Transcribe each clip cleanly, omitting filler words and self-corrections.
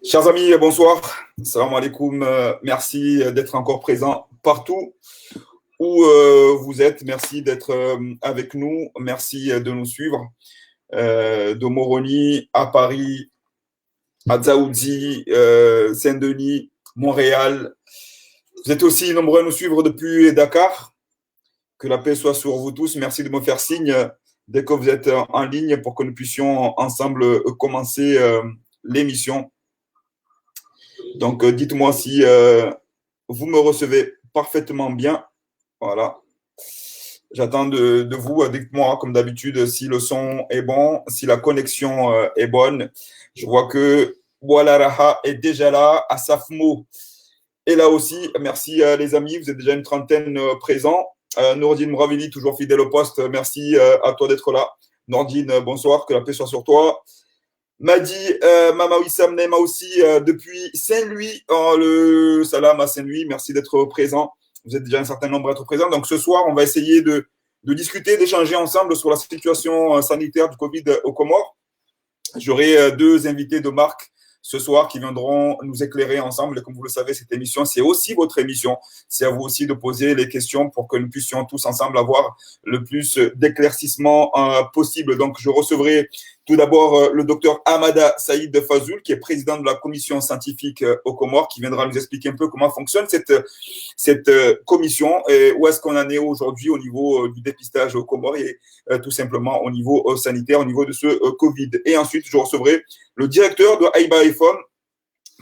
Chers amis, bonsoir. Salam alaikum. Merci d'être encore présent partout où vous êtes. Merci d'être avec nous. Merci de nous suivre. De Moroni à Paris, à Dzaoudzi, Saint-Denis, Montréal. Vous êtes aussi nombreux à nous suivre depuis Dakar. Que la paix soit sur vous tous. Merci de me faire signe dès que vous êtes en ligne pour que nous puissions ensemble commencer l'émission. Donc, dites-moi si vous me recevez parfaitement bien. Voilà. J'attends de vous. Dites-moi, comme d'habitude, si le son est bon, si la connexion est bonne. Je vois que Boalaraha est déjà là. Asafmo est là aussi. Merci, les amis. Vous êtes déjà une trentaine présents. Nourdine Mravili, toujours fidèle au poste. Merci à toi d'être là. Nourdine, bonsoir. Que la paix soit sur toi. Madi Mama Wissam Nema aussi depuis Saint-Louis, le salam à Saint-Louis, merci d'être présent. Vous êtes déjà un certain nombre à être présents. Donc ce soir, on va essayer de discuter, d'échanger ensemble sur la situation sanitaire du Covid aux Comores. J'aurai deux invités de marque ce soir qui viendront nous éclairer ensemble. Et comme vous le savez, cette émission, c'est aussi votre émission. C'est à vous aussi de poser les questions pour que nous puissions tous ensemble avoir le plus d'éclaircissements possible. Donc, je recevrai tout d'abord le docteur Hamada Saïd Fazoul, qui est président de la commission scientifique aux Comores, qui viendra nous expliquer un peu comment fonctionne cette commission et où est-ce qu'on en est aujourd'hui au niveau du dépistage aux Comores et tout simplement au niveau sanitaire, au niveau de ce Covid. Et ensuite, je recevrai le directeur de Aïba iPhone,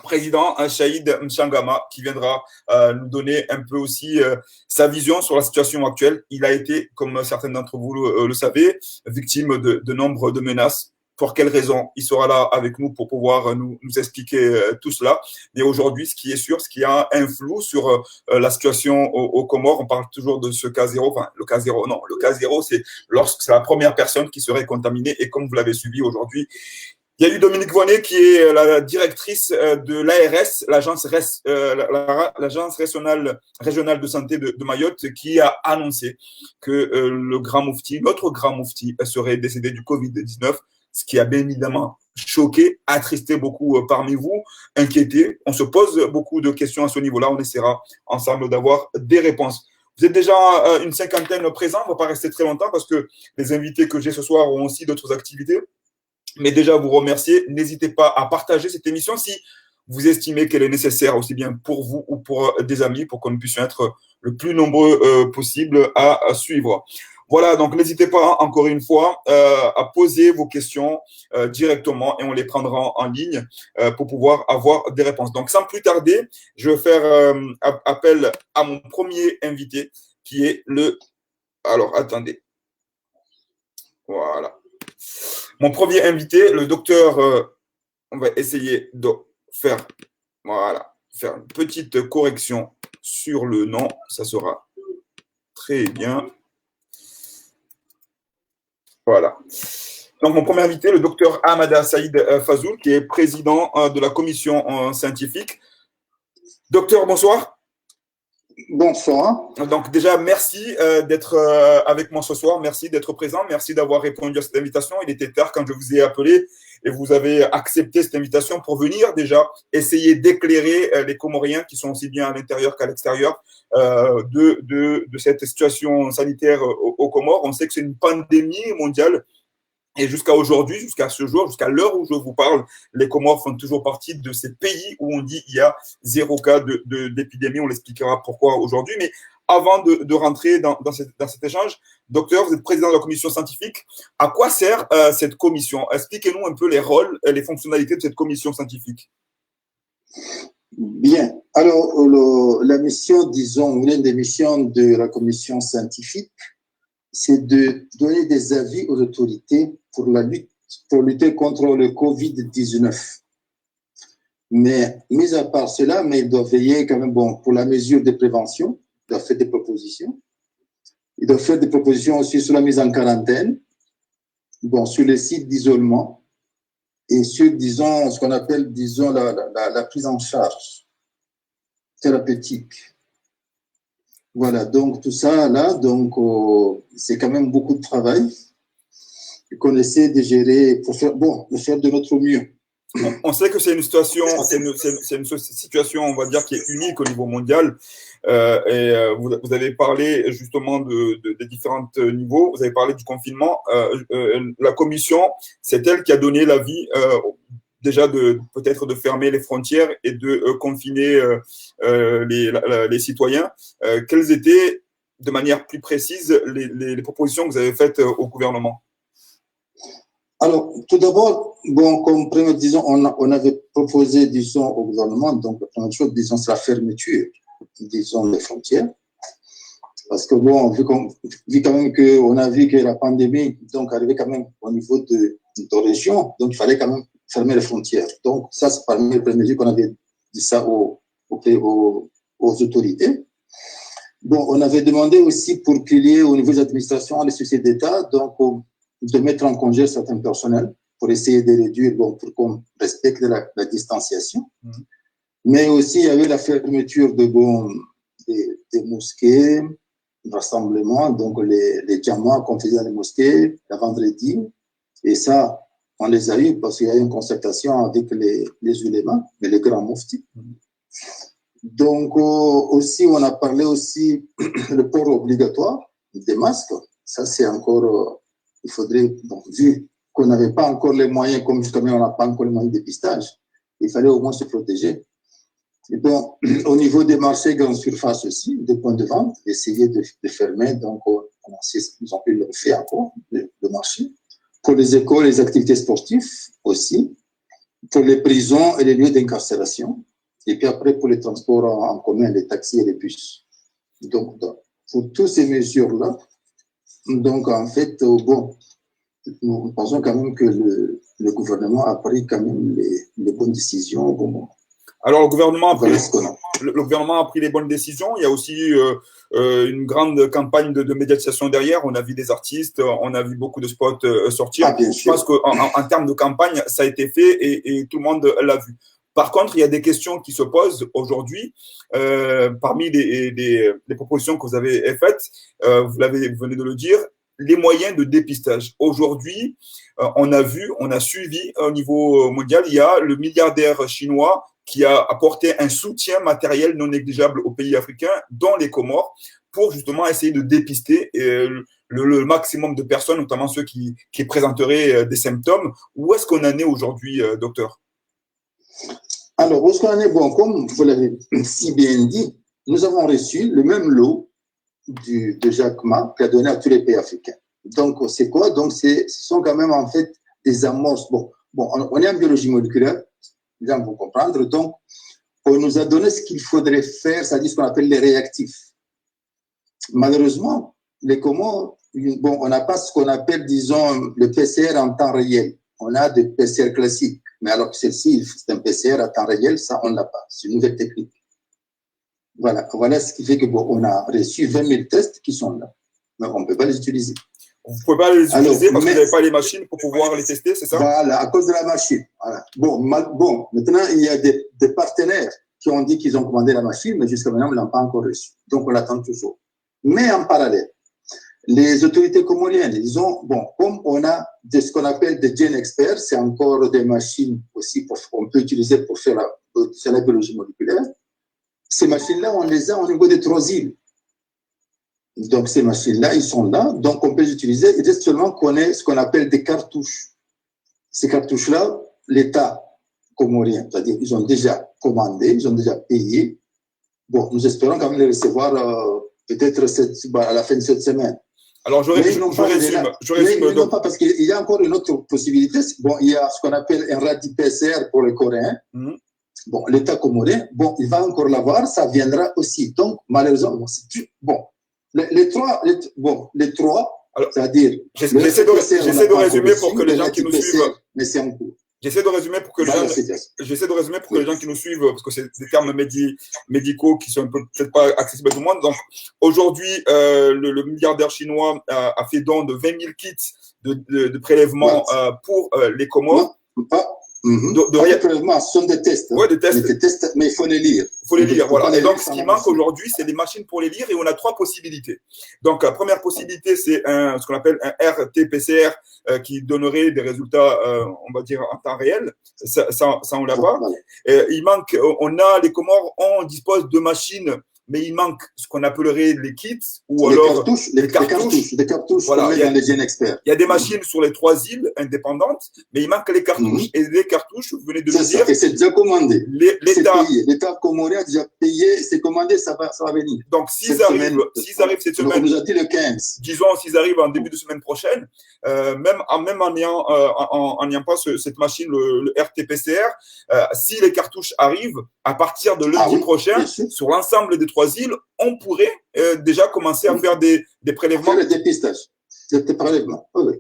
président Shahid Mchangama, qui viendra nous donner un peu aussi sa vision sur la situation actuelle. Il a été, comme certains d'entre vous le savez, victime de nombre de menaces. Pour quelles raisons? Il sera là avec nous pour pouvoir nous expliquer tout cela. Mais aujourd'hui, ce qui est sûr, ce qui a un flou sur la situation aux Comores, on parle toujours de ce cas zéro. Enfin, le cas zéro, non. Le cas zéro, c'est lorsque c'est la première personne qui serait contaminée. Et comme vous l'avez suivi aujourd'hui, il y a eu Dominique Voynet, qui est la directrice de l'ARS, l'agence régionale de santé de Mayotte, qui a annoncé que le grand moufti, notre grand moufti, serait décédé du Covid-19, ce qui a bien évidemment choqué, attristé beaucoup parmi vous, inquiété. On se pose beaucoup de questions à ce niveau-là. On essaiera ensemble d'avoir des réponses. Vous êtes déjà une cinquantaine présents. On ne va pas rester très longtemps parce que les invités que j'ai ce soir ont aussi d'autres activités. Mais déjà, vous remercier. N'hésitez pas à partager cette émission si vous estimez qu'elle est nécessaire, aussi bien pour vous ou pour des amis, pour que nous puissions être le plus nombreux possible à suivre. Voilà, donc n'hésitez pas, encore une fois, à poser vos questions directement et on les prendra en ligne pour pouvoir avoir des réponses. Donc, sans plus tarder, je vais faire appel à mon premier invité qui est le… Alors, attendez. Voilà. Mon premier invité, le docteur, on va essayer de faire une petite correction sur le nom, ça sera très bien. Voilà. Donc, mon premier invité, le docteur Hamada Saïd Fazoul, qui est président de la commission scientifique. Docteur, bonsoir. Bonsoir. Donc déjà, merci d'être avec moi ce soir. Merci d'être présent. Merci d'avoir répondu à cette invitation. Il était tard quand je vous ai appelé et vous avez accepté cette invitation pour venir déjà essayer d'éclairer les Comoriens qui sont aussi bien à l'intérieur qu'à l'extérieur de cette situation sanitaire aux Comores. On sait que c'est une pandémie mondiale. Et jusqu'à aujourd'hui, jusqu'à ce jour, jusqu'à l'heure où je vous parle, les Comores font toujours partie de ces pays où on dit qu'il y a 0 cas d'épidémie. On l'expliquera pourquoi aujourd'hui. Mais avant de rentrer dans cet échange, docteur, vous êtes président de la commission scientifique. À quoi sert cette commission? Expliquez-nous un peu les rôles et les fonctionnalités de cette commission scientifique. Bien. Alors, la mission, disons, l'une des missions de la commission scientifique, c'est de donner des avis aux autorités pour lutter contre le Covid-19. Mais, mis à part cela, mais il doit veiller quand même, pour la mesure de prévention, il doit faire des propositions. Il doit faire des propositions aussi sur la mise en quarantaine, sur les sites d'isolement et sur, disons, ce qu'on appelle, disons, la prise en charge thérapeutique. Voilà, donc tout ça, là, c'est quand même beaucoup de travail qu'on essaie de gérer pour faire, de faire de notre mieux. on sait que c'est une situation, c'est une situation, on va dire, qui est unique au niveau mondial. Vous avez parlé justement des différents niveaux. Vous avez parlé du confinement. La commission, c'est elle qui a donné l'avis déjà peut-être de fermer les frontières et de confiner les citoyens. Quelles étaient, de manière plus précise, les propositions que vous avez faites au gouvernement? Alors, tout d'abord, bon, comme première, disons, on avait proposé, disons, au gouvernement, donc la première chose, disons, c'est la fermeture, disons, des frontières. Parce que bon, vu quand même qu'on a vu que la pandémie, donc, arrivait quand même au niveau de région, donc il fallait quand même fermer les frontières. Donc, ça, c'est parmi les premières mesures qu'on avait dit ça aux autorités. Bon, on avait demandé aussi pour qu'il y ait au niveau des administrations, les sociétés d'État, donc, de mettre en congé certains personnels pour essayer de réduire, bon, pour qu'on respecte la distanciation. Mais aussi, il y avait la fermeture des mosquées, rassemblements, donc les diamants qu'on faisait dans les mosquées, le vendredi. Et ça, on les a eu parce qu'il y a eu une concertation avec les ulémas, mais les grands muftis. Donc, aussi, on a parlé aussi le port obligatoire des masques. Ça, c'est encore, il faudrait, donc, vu qu'on n'avait pas encore les moyens, comme justement on n'a pas encore les moyens de dépistage, il fallait au moins se protéger. Et donc, au niveau des marchés grande surface aussi, des points de vente, essayer de fermer. Donc, ils ont pu le faire encore, le marché. Pour les écoles, les activités sportives aussi. Pour les prisons et les lieux d'incarcération. Et puis après, pour les transports en commun, les taxis et les bus. Donc, pour toutes ces mesures-là, donc, en fait, bon, nous pensons quand même que le gouvernement a pris quand même les bonnes décisions au bon moment. Alors, le gouvernement a pris les bonnes décisions. Il y a aussi une grande campagne de médiatisation derrière. On a vu des artistes, on a vu beaucoup de spots sortir. Je pense qu'en termes de campagne, ça a été fait et tout le monde l'a vu. Par contre, il y a des questions qui se posent aujourd'hui. Parmi les propositions que vous avez faites, vous venez de le dire, les moyens de dépistage. Aujourd'hui, on a suivi au niveau mondial, il y a le milliardaire chinois qui a apporté un soutien matériel non négligeable aux pays africains, dont les Comores, pour justement essayer de dépister le maximum de personnes, notamment ceux qui présenteraient des symptômes. Où est-ce qu'on en est aujourd'hui, docteur? Alors, où est-ce qu'on en est? Bon, comme vous l'avez si bien dit, nous avons reçu le même lot de Jack Ma qui a donné à tous les pays africains. Donc, c'est quoi? Donc, ce sont quand même en fait des amorces. Bon, on est en biologie moléculaire, les gens vont comprendre. Donc, on nous a donné ce qu'il faudrait faire, c'est-à-dire ce qu'on appelle les réactifs. Malheureusement, les Comores, bon, on n'a pas ce qu'on appelle, disons, le PCR en temps réel. On a des PCR classiques, mais alors que celle-ci, c'est un PCR à temps réel, ça, on ne l'a pas. C'est une nouvelle technique. Voilà ce qui fait que bon, on a reçu 20 000 tests qui sont là, mais on ne peut pas les utiliser. Vous ne pouvez pas les utiliser parce que vous n'avez pas les machines pour pouvoir les tester, c'est ça? Voilà, à cause de la machine. Voilà. Bon, maintenant, il y a des partenaires qui ont dit qu'ils ont commandé la machine, mais jusqu'à maintenant, on ne l'a pas encore reçue. Donc, on l'attend toujours. Mais en parallèle, les autorités comoriennes, ils ont, bon, comme on a ce qu'on appelle des gene experts, c'est encore des machines aussi qu'on peut utiliser pour faire la biologie moléculaire. Ces machines-là, on les a au niveau des 3 îles. Donc, ces machines-là, ils sont là, donc on peut les utiliser. Il reste seulement qu'on ait ce qu'on appelle des cartouches. Ces cartouches-là, l'État comorien, c'est-à-dire ils ont déjà commandé, ils ont déjà payé. Bon, nous espérons quand même les recevoir peut-être à la fin de cette semaine. Alors, je résume. Non, pas parce qu'il y a encore une autre possibilité. Bon, il y a ce qu'on appelle un radis-PCR pour les Coréens. Bon, l'État comorien, bon, il va encore l'avoir, ça viendra aussi. Donc, malheureusement, c'est plus bon. Les trois, c'est-à-dire. J'essaie de résumer pour que les gens qui nous suivent. Mais c'est en cours. J'essaie de résumer pour que les gens qui nous suivent, parce que c'est des termes médicaux qui sont peut-être pas accessibles à tout le monde. Donc, aujourd'hui, le milliardaire chinois a fait don de 20 000 kits de prélèvement pour les Comores. Les prélèvements sont des tests. Oui, des tests. Des tests, mais il faut les lire. Il faut les lire, voilà. Et donc, ce qui manque aujourd'hui, c'est des machines pour les lire et on a trois possibilités. Donc, la première possibilité, c'est ce qu'on appelle un RT-PCR qui donnerait des résultats, on va dire, en temps réel. Ça on l'a pas. Il manque, les Comores, on dispose de machines, mais il manque ce qu'on appellerait les kits ou alors les cartouches voilà, dans les GeneXpert. Il y a des machines sur les 3 îles indépendantes, mais il manque les cartouches. Et les cartouches, vous venez de le dire. Et c'est déjà commandé. L'État comorien a déjà payé, c'est commandé, ça va venir. Donc, s'ils arrivent cette semaine, on nous a dit le 15. Disons, s'ils arrivent en début de semaine prochaine, même en n'ayant pas cette machine, le RT-PCR, si les cartouches arrivent, à partir de lundi prochain, sur l'ensemble des 3 îles, on pourrait déjà commencer à faire des prélèvements. Faire le dépistage, des prélèvements, oui.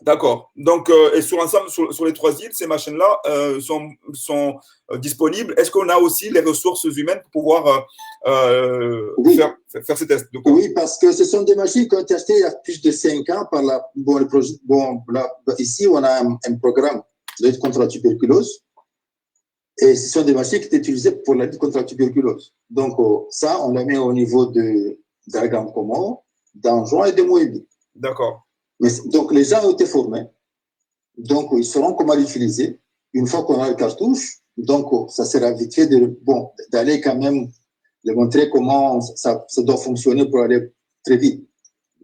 D'accord. Donc, et sur l'ensemble, sur les 3 îles, ces machines-là sont disponibles. Est-ce qu'on a aussi les ressources humaines pour pouvoir faire ces tests? Oui, parce que ce sont des machines qui ont été achetées il y a plus de 5 ans par ici, on a un programme de lutte contre la tuberculose. Et ce sont des machines qui sont utilisées pour la lutte contre la tuberculose. Donc, ça, on l'a mis au niveau de la Grande Comore, d'Anjouan et de Moébi. D'accord. Donc, les gens ont été formés. Donc, ils sauront comment l'utiliser. Une fois qu'on a le cartouche, donc, ça sera vite fait d'aller quand même leur montrer comment ça doit fonctionner pour aller très vite.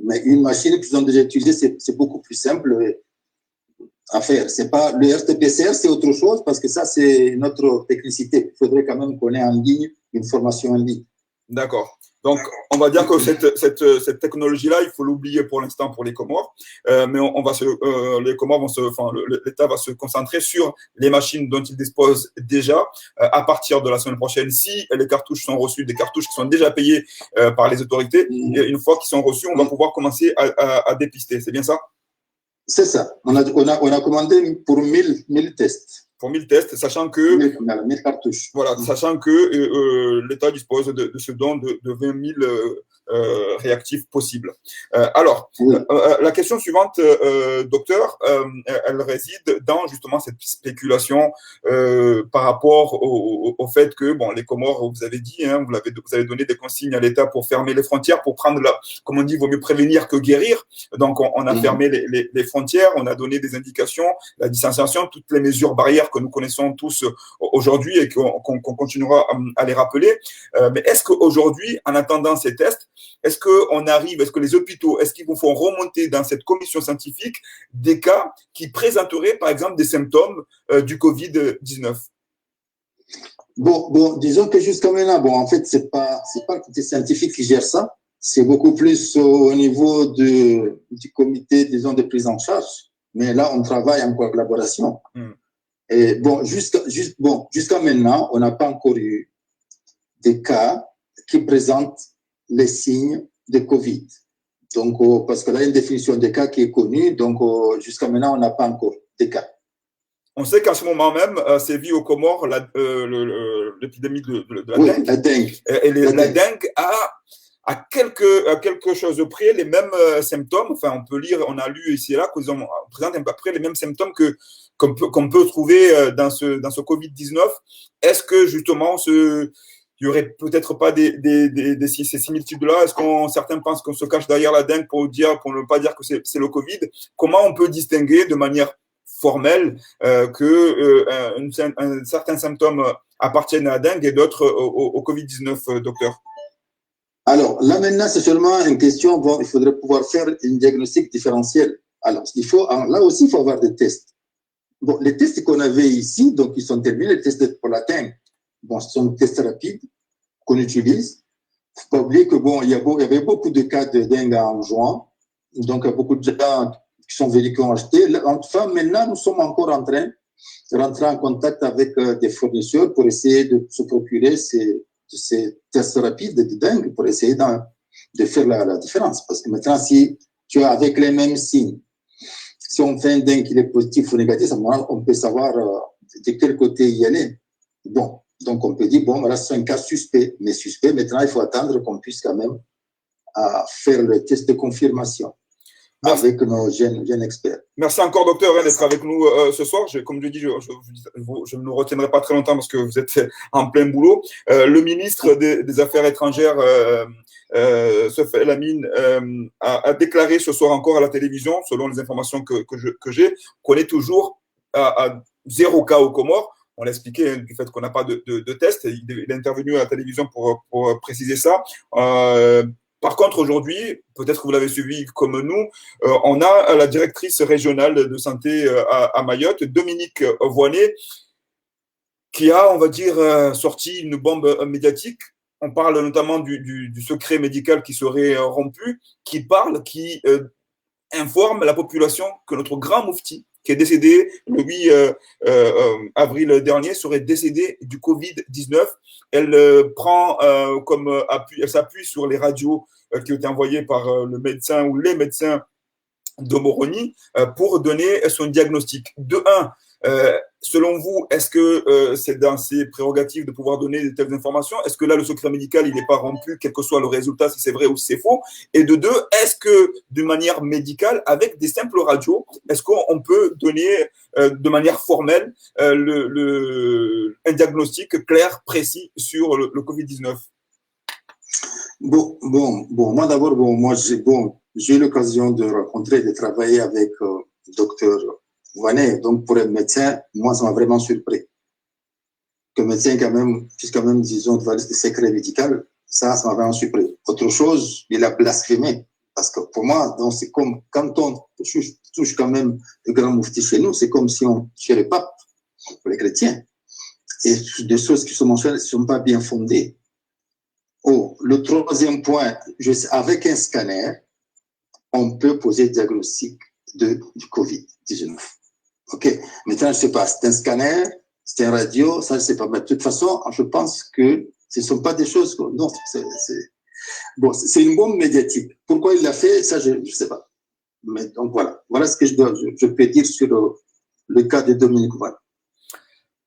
Mais une machine qu'ils ont déjà utilisée, c'est beaucoup plus simple à faire. C'est pas le RT-PCR, c'est autre chose parce que ça, c'est notre technicité. Il faudrait quand même qu'on ait en ligne une formation en ligne. D'accord. Donc, on va dire que cette technologie-là, il faut l'oublier pour l'instant pour les Comores, mais les Comores l'État va se concentrer sur les machines dont ils disposent déjà à partir de la semaine prochaine. Si les cartouches sont reçues, des cartouches qui sont déjà payées par les autorités, et une fois qu'ils sont reçus, on va pouvoir commencer à dépister. C'est bien ça? C'est ça. On a commandé pour 1000 tests. Pour 1000 tests, sachant que 1000 cartouches. Voilà, sachant que l'État dispose de ce don de 20 000 réactifs possibles. Alors, la question suivante, docteur, elle réside dans justement cette spéculation par rapport au fait que, les Comores, vous avez dit, vous avez donné des consignes à l'État pour fermer les frontières, pour prendre comme on dit, il vaut mieux prévenir que guérir. Donc, on a fermé les frontières, on a donné des indications, la distanciation, toutes les mesures barrières que nous connaissons tous aujourd'hui et qu'on continuera à les rappeler. Mais est-ce qu'aujourd'hui, en attendant ces tests, est-ce que les hôpitaux, est-ce qu'ils vous font remonter dans cette commission scientifique des cas qui présenteraient, par exemple, des symptômes du Covid-19? Disons que jusqu'à maintenant, en fait, c'est pas le côté scientifique qui gère ça. C'est beaucoup plus au niveau du comité, disons, de prise en charge. Mais là, on travaille en collaboration. Et jusqu'à maintenant, on n'a pas encore eu des cas qui présentent les signes de Covid. Donc, parce que là, il y a une définition des cas qui est connue. Donc, jusqu'à maintenant, on n'a pas encore des cas. On sait qu'en ce moment même, sévit aux Comores l'épidémie de la dengue. La dengue. Et la dengue à quelque chose de près les mêmes symptômes. Enfin, on peut lire, on a lu ici et là qu'ils présentent à peu près les mêmes symptômes qu'on peut trouver dans ce Covid-19. Est-ce que justement il n'y aurait peut-être pas ces similitudes-là? Est-ce que certains pensent qu'on se cache derrière la dengue pour ne pas dire que c'est le Covid? Comment on peut distinguer de manière formelle que certains symptômes appartiennent à la dengue et d'autres au Covid-19, docteur? Alors, là maintenant, c'est seulement une question, il faudrait pouvoir faire un diagnostic différentiel. Alors, là aussi, il faut avoir des tests. Les tests qu'on avait ici, donc ils sont terminés, les tests pour la dengue. Ce sont des tests rapides qu'on utilise. Il ne faut pas oublier que il y avait beaucoup de cas de dengue en juin. Donc, il y a beaucoup de gens qui sont venus, qui ont acheté. Enfin, maintenant, nous sommes encore en train de rentrer en contact avec des fournisseurs pour essayer de se procurer ces tests rapides de dengue pour essayer de faire la différence. Parce que maintenant, si tu as avec les mêmes signes, si on fait un dengue qui est positif ou négatif, on peut savoir de quel côté y aller. Donc on peut dire, voilà, c'est un cas suspect. Mais suspect, maintenant, il faut attendre qu'on puisse quand même faire le test de confirmation. avec nos jeunes experts. Merci encore, docteur, d'être avec nous ce soir. Comme je dis, je ne nous retiendrai pas très longtemps parce que vous êtes en plein boulot. Le ministre des Affaires étrangères, Sophie Lamine, a déclaré ce soir encore à la télévision, selon les informations que j'ai, qu'on est toujours à 0 cas aux Comores. On l'a expliqué du fait qu'on n'a pas de test. Il est intervenu à la télévision pour préciser ça. Par contre, aujourd'hui, peut-être que vous l'avez suivi comme nous, on a la directrice régionale de santé à Mayotte, Dominique Voynet, qui a, on va dire, sorti une bombe médiatique. On parle notamment du secret médical qui serait rompu, qui informe la population que notre grand moufti, qui est décédé le 8 avril dernier, serait décédé du Covid-19. Elle prend comme appui, elle s'appuie sur les radios qui ont été envoyées par le médecin ou les médecins de Moroni pour donner son diagnostic. De un, selon vous, est-ce que c'est dans ses prérogatives de pouvoir donner de telles informations? Est-ce que là, le secret médical, il n'est pas rompu, quel que soit le résultat, si c'est vrai ou si c'est faux? Et de deux, est-ce que d'une manière médicale, avec des simples radios, est-ce qu'on peut donner de manière formelle un diagnostic clair, précis sur le Covid-19? Bon, moi d'abord, moi j'ai eu l'occasion de rencontrer, de travailler avec docteur Voynet. Donc pour un médecin, moi ça m'a vraiment surpris. Que médecin puisse quand même, disons, de secret médical, ça m'a vraiment surpris. Autre chose, il a blasphémé. Parce que pour moi, c'est comme quand on touche quand même le grand moufti chez nous, c'est comme si on touchait le pape pour les chrétiens. Et des choses qui sont mentionnées ne sont pas bien fondées. Le troisième point, avec un scanner, on peut poser le diagnostic du Covid-19. OK. Maintenant, je ne sais pas, c'est un scanner, c'est un radio, ça, je ne sais pas. Mais de toute façon, je pense que ce ne sont pas des choses. Non, c'est une bombe médiatique. Pourquoi il l'a fait, ça, je ne sais pas. Mais donc, voilà ce que je peux dire sur le cas de Dominique Voynet.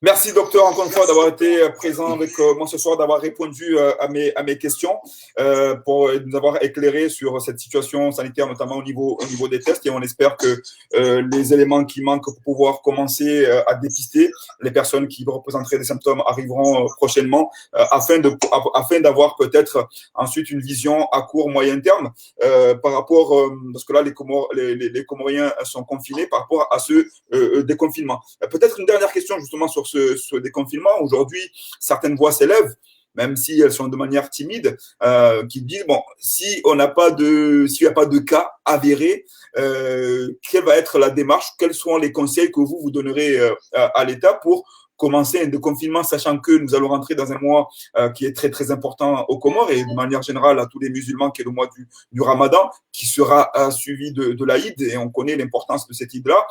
Merci, docteur, encore une fois, d'avoir été présent avec moi ce soir, d'avoir répondu à mes questions, pour nous avoir éclairé sur cette situation sanitaire, notamment au niveau des tests. Et on espère que les éléments qui manquent pour pouvoir commencer à dépister les personnes qui représenteraient des symptômes arriveront prochainement, afin d'avoir peut-être ensuite une vision à court, moyen terme par rapport, parce que là, les Comoriens sont confinés par rapport à ce déconfinement. Peut-être une dernière question justement sur ce déconfinement. Aujourd'hui, certaines voix s'élèvent, même si elles sont de manière timide, qui disent, bon, s'il n'y a pas de cas avérés, quelle va être la démarche? Quels sont les conseils que vous donnerez à l'État pour commencer un déconfinement, sachant que nous allons rentrer dans un mois qui est très, très important aux Comores et de manière générale à tous les musulmans, qui est le mois du Ramadan, qui sera suivi de l'Aïd, et on connaît l'importance de cette Eid-là.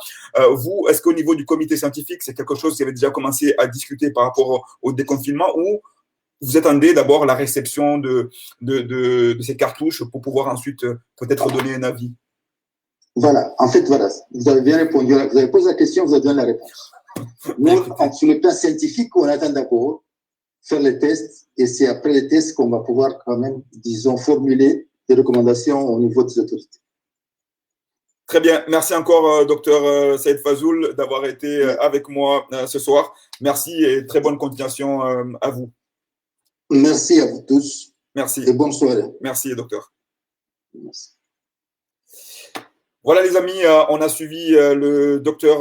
Vous, est-ce qu'au niveau du comité scientifique, c'est quelque chose qui avait déjà commencé à discuter par rapport au déconfinement, ou vous attendez d'abord la réception de ces cartouches pour pouvoir ensuite peut-être donner un avis? Voilà, en fait, vous avez bien répondu. Vous avez posé la question, vous avez donné la réponse. Nous, sur le plan scientifique, on attend d'abord faire les tests, et c'est après les tests qu'on va pouvoir quand même, disons, formuler des recommandations au niveau des autorités. Très bien. Merci encore, docteur Saïd Fazoul, d'avoir été avec moi ce soir. Merci et très bonne continuation à vous. Merci à vous tous. Merci. Et bonne soirée. Merci, docteur. Merci. Voilà, les amis, on a suivi le docteur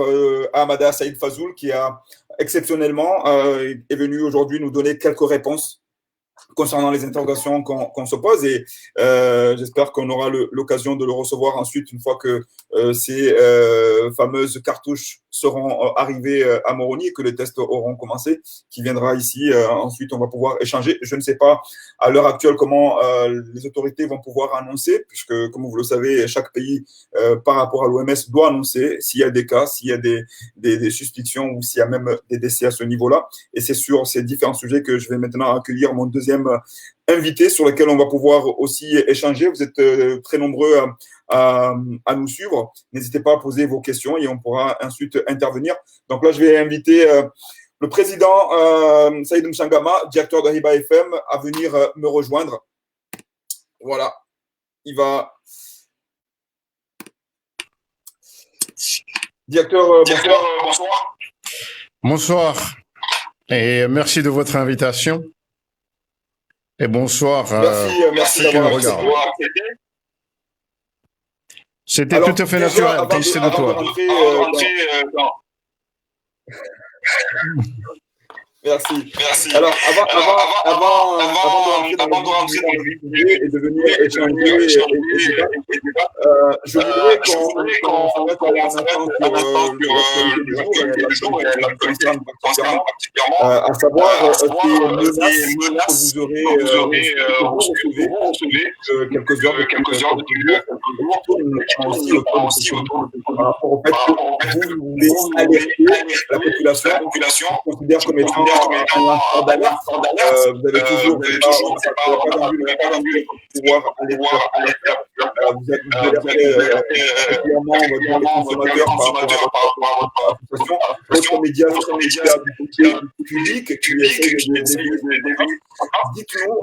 Ahmada Saïd Fazoul, qui a exceptionnellement est venu aujourd'hui nous donner quelques réponses concernant les interrogations qu'on se pose, et j'espère qu'on aura l'occasion de le recevoir ensuite une fois que ces fameuses cartouches seront arrivées à Moroni et que les tests auront commencé, qui viendra ici. Ensuite, on va pouvoir échanger. Je ne sais pas à l'heure actuelle comment les autorités vont pouvoir annoncer, puisque, comme vous le savez, chaque pays, par rapport à l'OMS, doit annoncer s'il y a des cas, s'il y a des suspicions ou s'il y a même des décès à ce niveau-là. Et c'est sur ces différents sujets que je vais maintenant accueillir mon deuxième invité, sur lequel on va pouvoir aussi échanger. Vous êtes très nombreux à nous suivre. N'hésitez pas à poser vos questions et on pourra ensuite intervenir. Donc là, je vais inviter le président Saïd Mchangama, directeur de Hiba FM, à venir me rejoindre. Voilà. Il va Directeur, bonsoir. Bonsoir et merci de votre invitation. Et bonsoir merci ceux qui nous d'avoir regardent. C'était Alors, tout à fait déjà, naturel. avant de Félicite-toi. rentrer Merci. Alors, avant de rentrer dans le vif du sujet et de venir échanger et débattre, je voudrais qu'on s'arrête un instant sur l'actualité du jour et l'actualité qui nous concerne particulièrement, à savoir ces menaces que vous aurez reçues quelques heures depuis aussi autour par rapport au fait que vous voulez alerter la population considère comme étant un lanceur d'alerte. Vous avez toujours pas vendu pouvoir alerter. Vous alertez régulièrement les consommateurs par rapport à votre association. D'autres médias du côté public qui essayent de dites-nous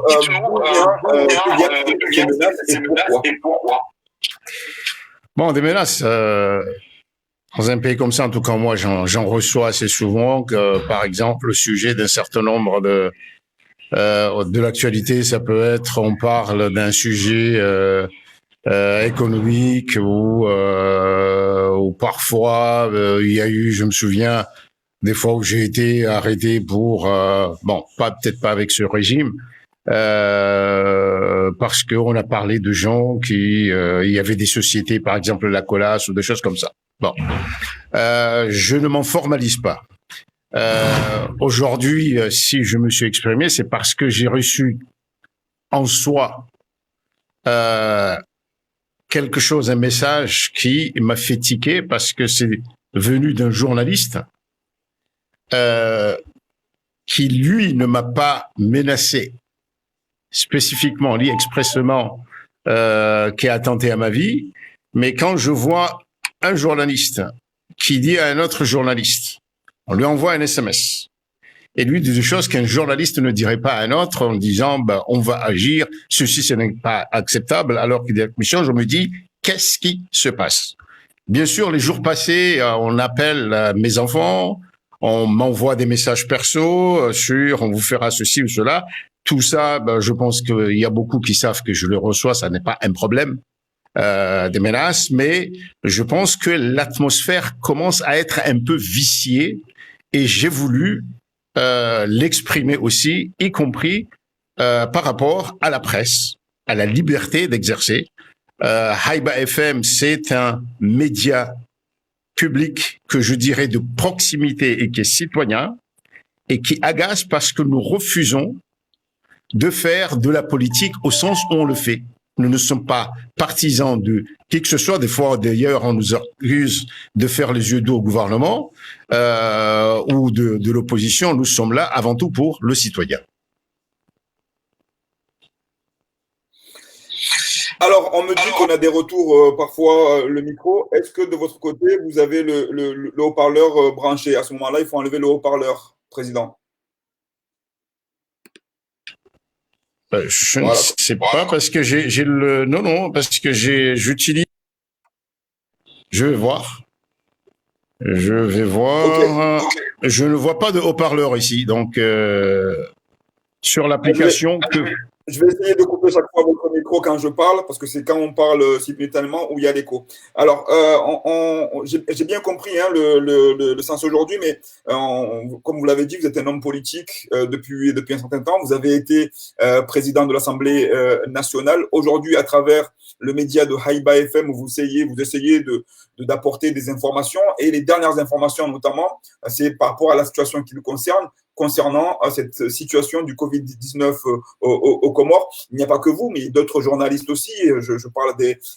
d'où viennent ces menaces et pourquoi. Bon, des menaces. Dans un pays comme ça, en tout cas, moi, j'en reçois assez souvent que, par exemple, le sujet d'un certain nombre de l'actualité, ça peut être, on parle d'un sujet économique ou parfois il y a eu, je me souviens, des fois où j'ai été arrêté pour peut-être pas avec ce régime. Parce qu'on a parlé de gens qui, il y avait des sociétés, par exemple la Colas ou des choses comme ça. Bon, je ne m'en formalise pas. Aujourd'hui, si je me suis exprimé, c'est parce que j'ai reçu en soi quelque chose, un message qui m'a fait tiquer parce que c'est venu d'un journaliste qui, lui, ne m'a pas menacé spécifiquement, lui expressément, qui a attenté à ma vie. Mais quand je vois un journaliste qui dit à un autre journaliste, on lui envoie un SMS, et lui dit des choses qu'un journaliste ne dirait pas à un autre en disant, on va agir, ceci, ce n'est pas acceptable, alors qu'il y a une mission, je me dis, qu'est-ce qui se passe? Bien sûr, les jours passés, on appelle mes enfants, on m'envoie des messages perso sur on vous fera ceci ou cela. Tout ça, je pense qu'il y a beaucoup qui savent que je le reçois, ça n'est pas un problème des menaces, mais je pense que l'atmosphère commence à être un peu viciée et j'ai voulu l'exprimer aussi, y compris par rapport à la presse, à la liberté d'exercer. Haïba FM, c'est un média public que je dirais de proximité et qui est citoyen et qui agace parce que nous refusons de faire de la politique au sens où on le fait. Nous ne sommes pas partisans de qui que ce soit. Des fois, d'ailleurs, on nous accuse de faire les yeux doux au gouvernement ou de l'opposition. Nous sommes là avant tout pour le citoyen. Alors, on me dit qu'on a des retours parfois le micro. Est-ce que de votre côté, vous avez le haut-parleur branché? À ce moment-là, il faut enlever le haut-parleur, président. Je ne sais pas parce que j'ai le non parce que j'utilise. Je vais voir. Okay. Je ne vois pas de haut-parleur ici, donc sur l'application Je vais essayer de couper chaque fois votre micro quand je parle, parce que c'est quand on parle simultanément où il y a l'écho. Alors, j'ai bien compris le sens aujourd'hui, mais comme vous l'avez dit, vous êtes un homme politique depuis un certain temps. Vous avez été président de l'Assemblée nationale. Aujourd'hui, à travers le média de Haïba FM, vous essayez d'apporter des informations. Et les dernières informations, notamment, c'est par rapport à la situation qui nous concernant cette situation du Covid-19 aux Comores. Il n'y a pas que vous, mais d'autres journalistes aussi. Je parle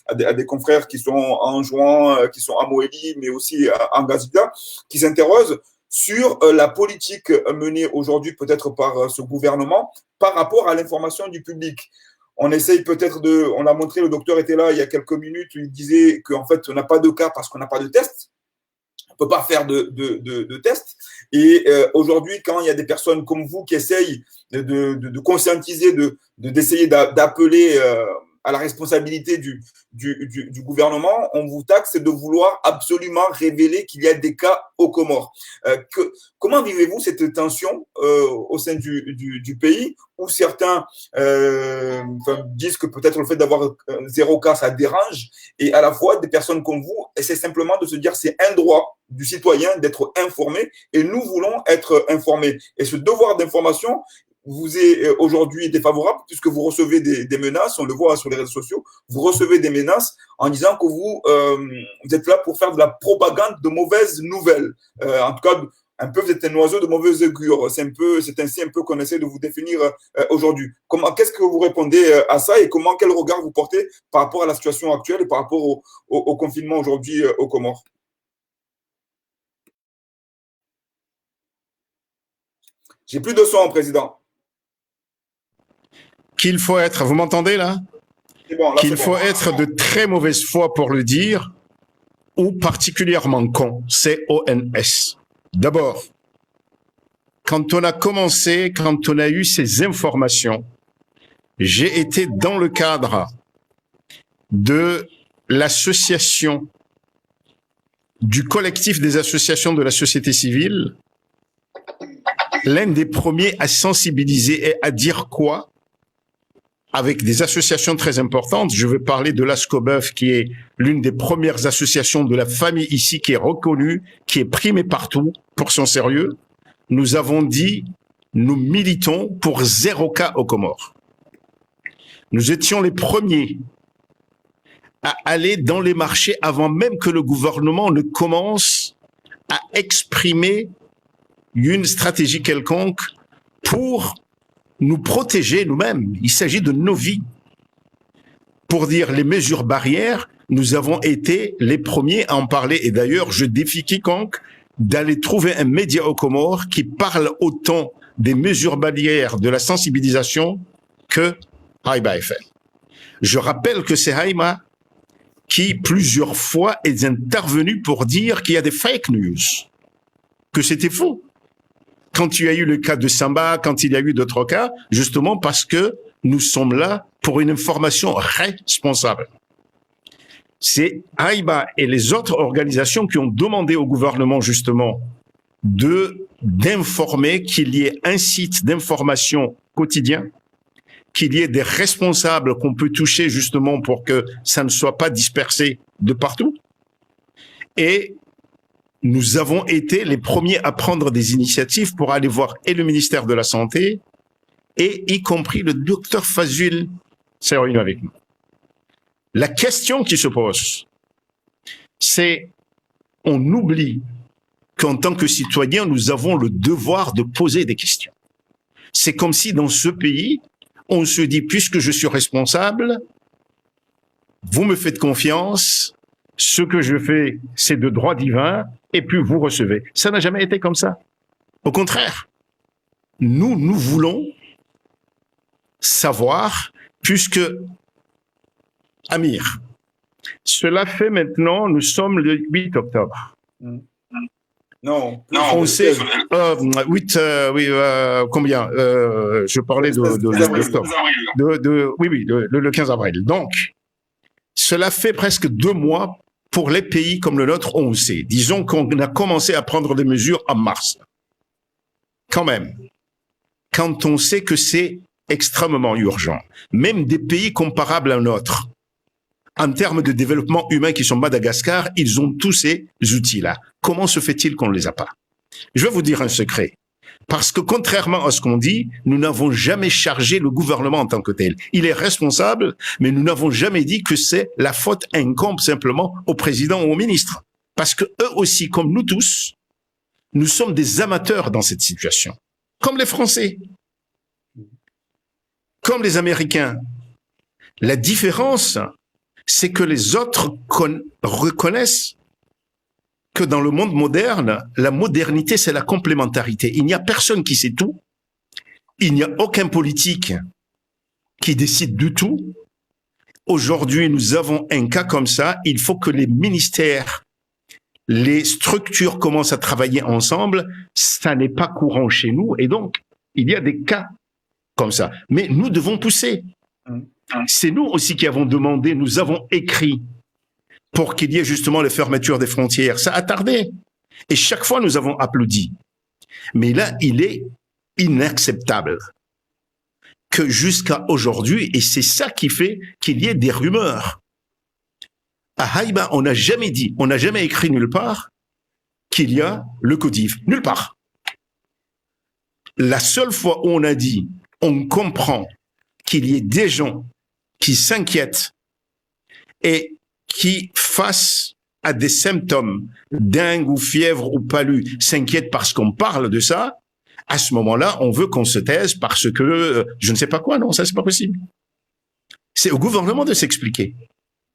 à des confrères qui sont en Juan, qui sont à Moélie, mais aussi en Gazida, qui s'interrogent sur la politique menée aujourd'hui peut-être par ce gouvernement par rapport à l'information du public. On essaye peut-être on l'a montré, le docteur était là il y a quelques minutes, il disait qu'en fait, on n'a pas de cas parce qu'on n'a pas de test. On ne peut pas faire de tests. Et aujourd'hui, quand il y a des personnes comme vous qui essayent de conscientiser, d'essayer d'appeler à la responsabilité du gouvernement, on vous taxe de vouloir absolument révéler qu'il y a des cas aux Comores. Comment vivez-vous cette tension au sein du pays, où certains disent que peut-être le fait d'avoir 0 cas, ça dérange, et à la fois des personnes comme vous essaient simplement de se dire c'est un droit du citoyen d'être informé, et nous voulons être informés. Et ce devoir d'information vous est aujourd'hui défavorable, puisque vous recevez des menaces, on le voit sur les réseaux sociaux, vous recevez des menaces en disant que vous êtes là pour faire de la propagande de mauvaises nouvelles. En tout cas, un peu, vous êtes un oiseau de mauvaise augure. C'est ainsi un peu qu'on essaie de vous définir aujourd'hui. Qu'est-ce que vous répondez à ça, et quel regard vous portez par rapport à la situation actuelle et par rapport au confinement aujourd'hui aux Comores? J'ai plus de son, président. Qu'il faut être, vous m'entendez là? Bon, qu'il faut être de très mauvaise foi pour le dire, ou particulièrement con, C-O-N-S. D'abord, quand on a eu ces informations, j'ai été dans le cadre de l'association, du collectif des associations de la société civile, l'un des premiers à sensibiliser et à dire quoi, avec des associations très importantes. Je veux parler de l'ASCOBEUF, qui est l'une des premières associations de la famille ici, qui est reconnue, qui est primée partout pour son sérieux. Nous avons dit, nous militons pour 0 cas aux Comores. Nous étions les premiers à aller dans les marchés avant même que le gouvernement ne commence à exprimer une stratégie quelconque pour nous protéger nous-mêmes. Il s'agit de nos vies. Pour dire les mesures barrières, nous avons été les premiers à en parler. Et d'ailleurs, je défie quiconque d'aller trouver un média aux Comores qui parle autant des mesures barrières, de la sensibilisation, que Haïba FM. Je rappelle que c'est Haïba qui, plusieurs fois, est intervenu pour dire qu'il y a des fake news, que c'était faux. Quand il y a eu le cas de Samba, quand il y a eu d'autres cas, justement parce que nous sommes là pour une information responsable. C'est Haïba et les autres organisations qui ont demandé au gouvernement justement d'informer qu'il y ait un site d'information quotidien, qu'il y ait des responsables qu'on peut toucher justement pour que ça ne soit pas dispersé de partout. Et nous avons été les premiers à prendre des initiatives pour aller voir et le ministère de la Santé, et y compris le docteur Fazul s'est réuni avec nous. La question qui se pose, c'est, on oublie qu'en tant que citoyens, nous avons le devoir de poser des questions. C'est comme si dans ce pays, on se dit, puisque je suis responsable, vous me faites confiance, ce que je fais, c'est de droit divin, et puis vous recevez. Ça n'a jamais été comme ça. Au contraire, nous voulons savoir, puisque, Amir, cela fait maintenant, nous sommes le 8 octobre. Non, on sait, 8, oui, combien je parlais d'octobre. Oui, le 15 avril. Donc, cela fait presque 2 mois pour les pays comme le nôtre, on sait. Disons qu'on a commencé à prendre des mesures en mars. Quand même, quand on sait que c'est extrêmement urgent, même des pays comparables à nôtre, en termes de développement humain qui sont Madagascar, ils ont tous ces outils-là. Comment se fait-il qu'on ne les a pas? Je vais vous dire un secret. Parce que contrairement à ce qu'on dit, nous n'avons jamais chargé le gouvernement en tant que tel. Il est responsable, mais nous n'avons jamais dit que c'est la faute incombe simplement au président ou au ministre. Parce que eux aussi, comme nous tous, nous sommes des amateurs dans cette situation. Comme les Français. Comme les Américains. La différence, c'est que les autres reconnaissent que dans le monde moderne, la modernité, c'est la complémentarité. Il n'y a personne qui sait tout. Il n'y a aucun politique qui décide de tout. Aujourd'hui, nous avons un cas comme ça. Il faut que les ministères, les structures commencent à travailler ensemble. Ça n'est pas courant chez nous. Et donc, il y a des cas comme ça. Mais nous devons pousser. C'est nous aussi qui avons demandé, nous avons écrit pour qu'il y ait justement la fermeture des frontières. Ça a tardé. Et chaque fois, nous avons applaudi. Mais là, il est inacceptable que jusqu'à aujourd'hui, et c'est ça qui fait qu'il y ait des rumeurs. À Haïba, on n'a jamais dit, on n'a jamais écrit nulle part qu'il y a le CODIV. Nulle part. La seule fois où on a dit, on comprend qu'il y ait des gens qui s'inquiètent et qui, face à des symptômes, dengue ou fièvre ou palu, s'inquiètent parce qu'on parle de ça, à ce moment-là, on veut qu'on se taise parce que je ne sais pas quoi. Non, ça, c'est pas possible. C'est au gouvernement de s'expliquer.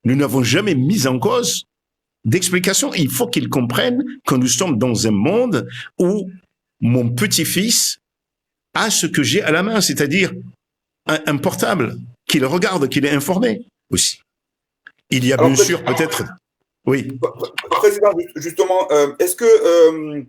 Nous n'avons jamais mis en cause d'explication. Il faut qu'ils comprennent que nous sommes dans un monde où mon petit-fils a ce que j'ai à la main, c'est-à-dire un portable, qu'il regarde, qu'il est informé aussi. Il y a bien sûr peut-être... Oui. Président, justement, est-ce que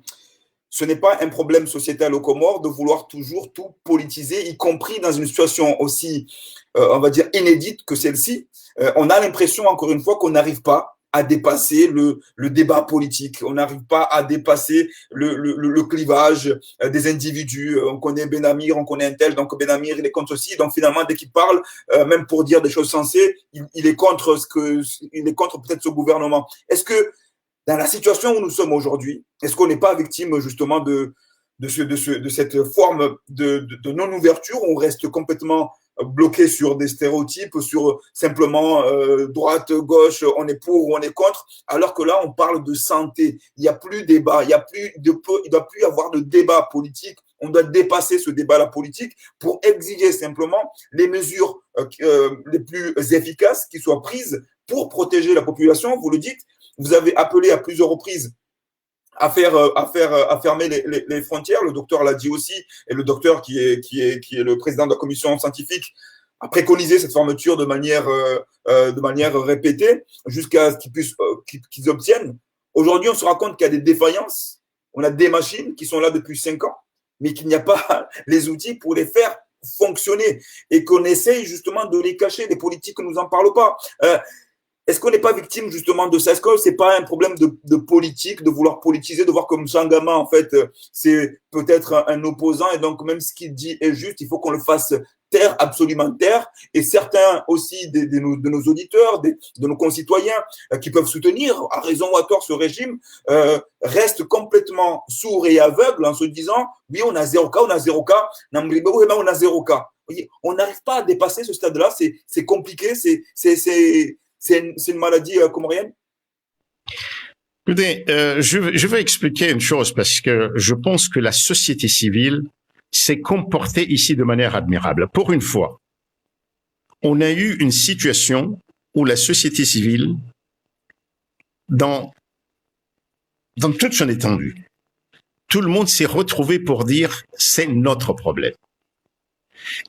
ce n'est pas un problème sociétal aux Comores de vouloir toujours tout politiser, y compris dans une situation aussi, on va dire, inédite que celle-ci? On a l'impression, encore une fois, qu'on n'arrive pas à dépasser le débat politique. On n'arrive pas à dépasser le clivage des individus. On connaît Benamir, on connaît un tel, donc Benamir, il est contre ceci. Donc finalement, dès qu'il parle, même pour dire des choses sensées, il est contre peut-être ce gouvernement. Est-ce que dans la situation où nous sommes aujourd'hui, est-ce qu'on n'est pas victime justement de cette forme de non-ouverture où on reste complètement bloqué sur des stéréotypes, sur simplement droite, gauche, on est pour ou on est contre, alors que là, on parle de santé. Il n'y a plus de débat, il ne doit plus y avoir de débat politique. On doit dépasser ce débat-là politique pour exiger simplement les mesures les plus efficaces qui soient prises pour protéger la population. Vous le dites, vous avez appelé à plusieurs reprises à fermer les frontières. Le docteur l'a dit aussi, et le docteur qui est le président de la commission scientifique a préconisé cette fermeture de manière répétée jusqu'à ce qu'ils obtiennent. Aujourd'hui, on se rend compte qu'il y a des défaillances. On a des machines qui sont là depuis 5 ans, mais qu'il n'y a pas les outils pour les faire fonctionner et qu'on essaye justement de les cacher. Les politiques ne nous en parlent pas. Est-ce qu'on n'est pas victime justement de ça? Est-ce que c'est pas un problème de politique, de vouloir politiser, de voir comme Changama, en fait, c'est peut-être un opposant et donc même ce qu'il dit est juste, il faut qu'on le fasse taire, absolument taire. Et certains aussi de nos auditeurs, de nos concitoyens qui peuvent soutenir à raison ou à tort ce régime, restent complètement sourds et aveugles en se disant oui, on a 0 cas, on a 0 cas, on a 0 cas. On n'arrive pas à dépasser ce stade-là, c'est compliqué, c'est une maladie comorienne? Écoutez, je vais expliquer une chose parce que je pense que la société civile s'est comportée ici de manière admirable. Pour une fois, on a eu une situation où la société civile, dans toute son étendue, tout le monde s'est retrouvé pour dire c'est notre problème.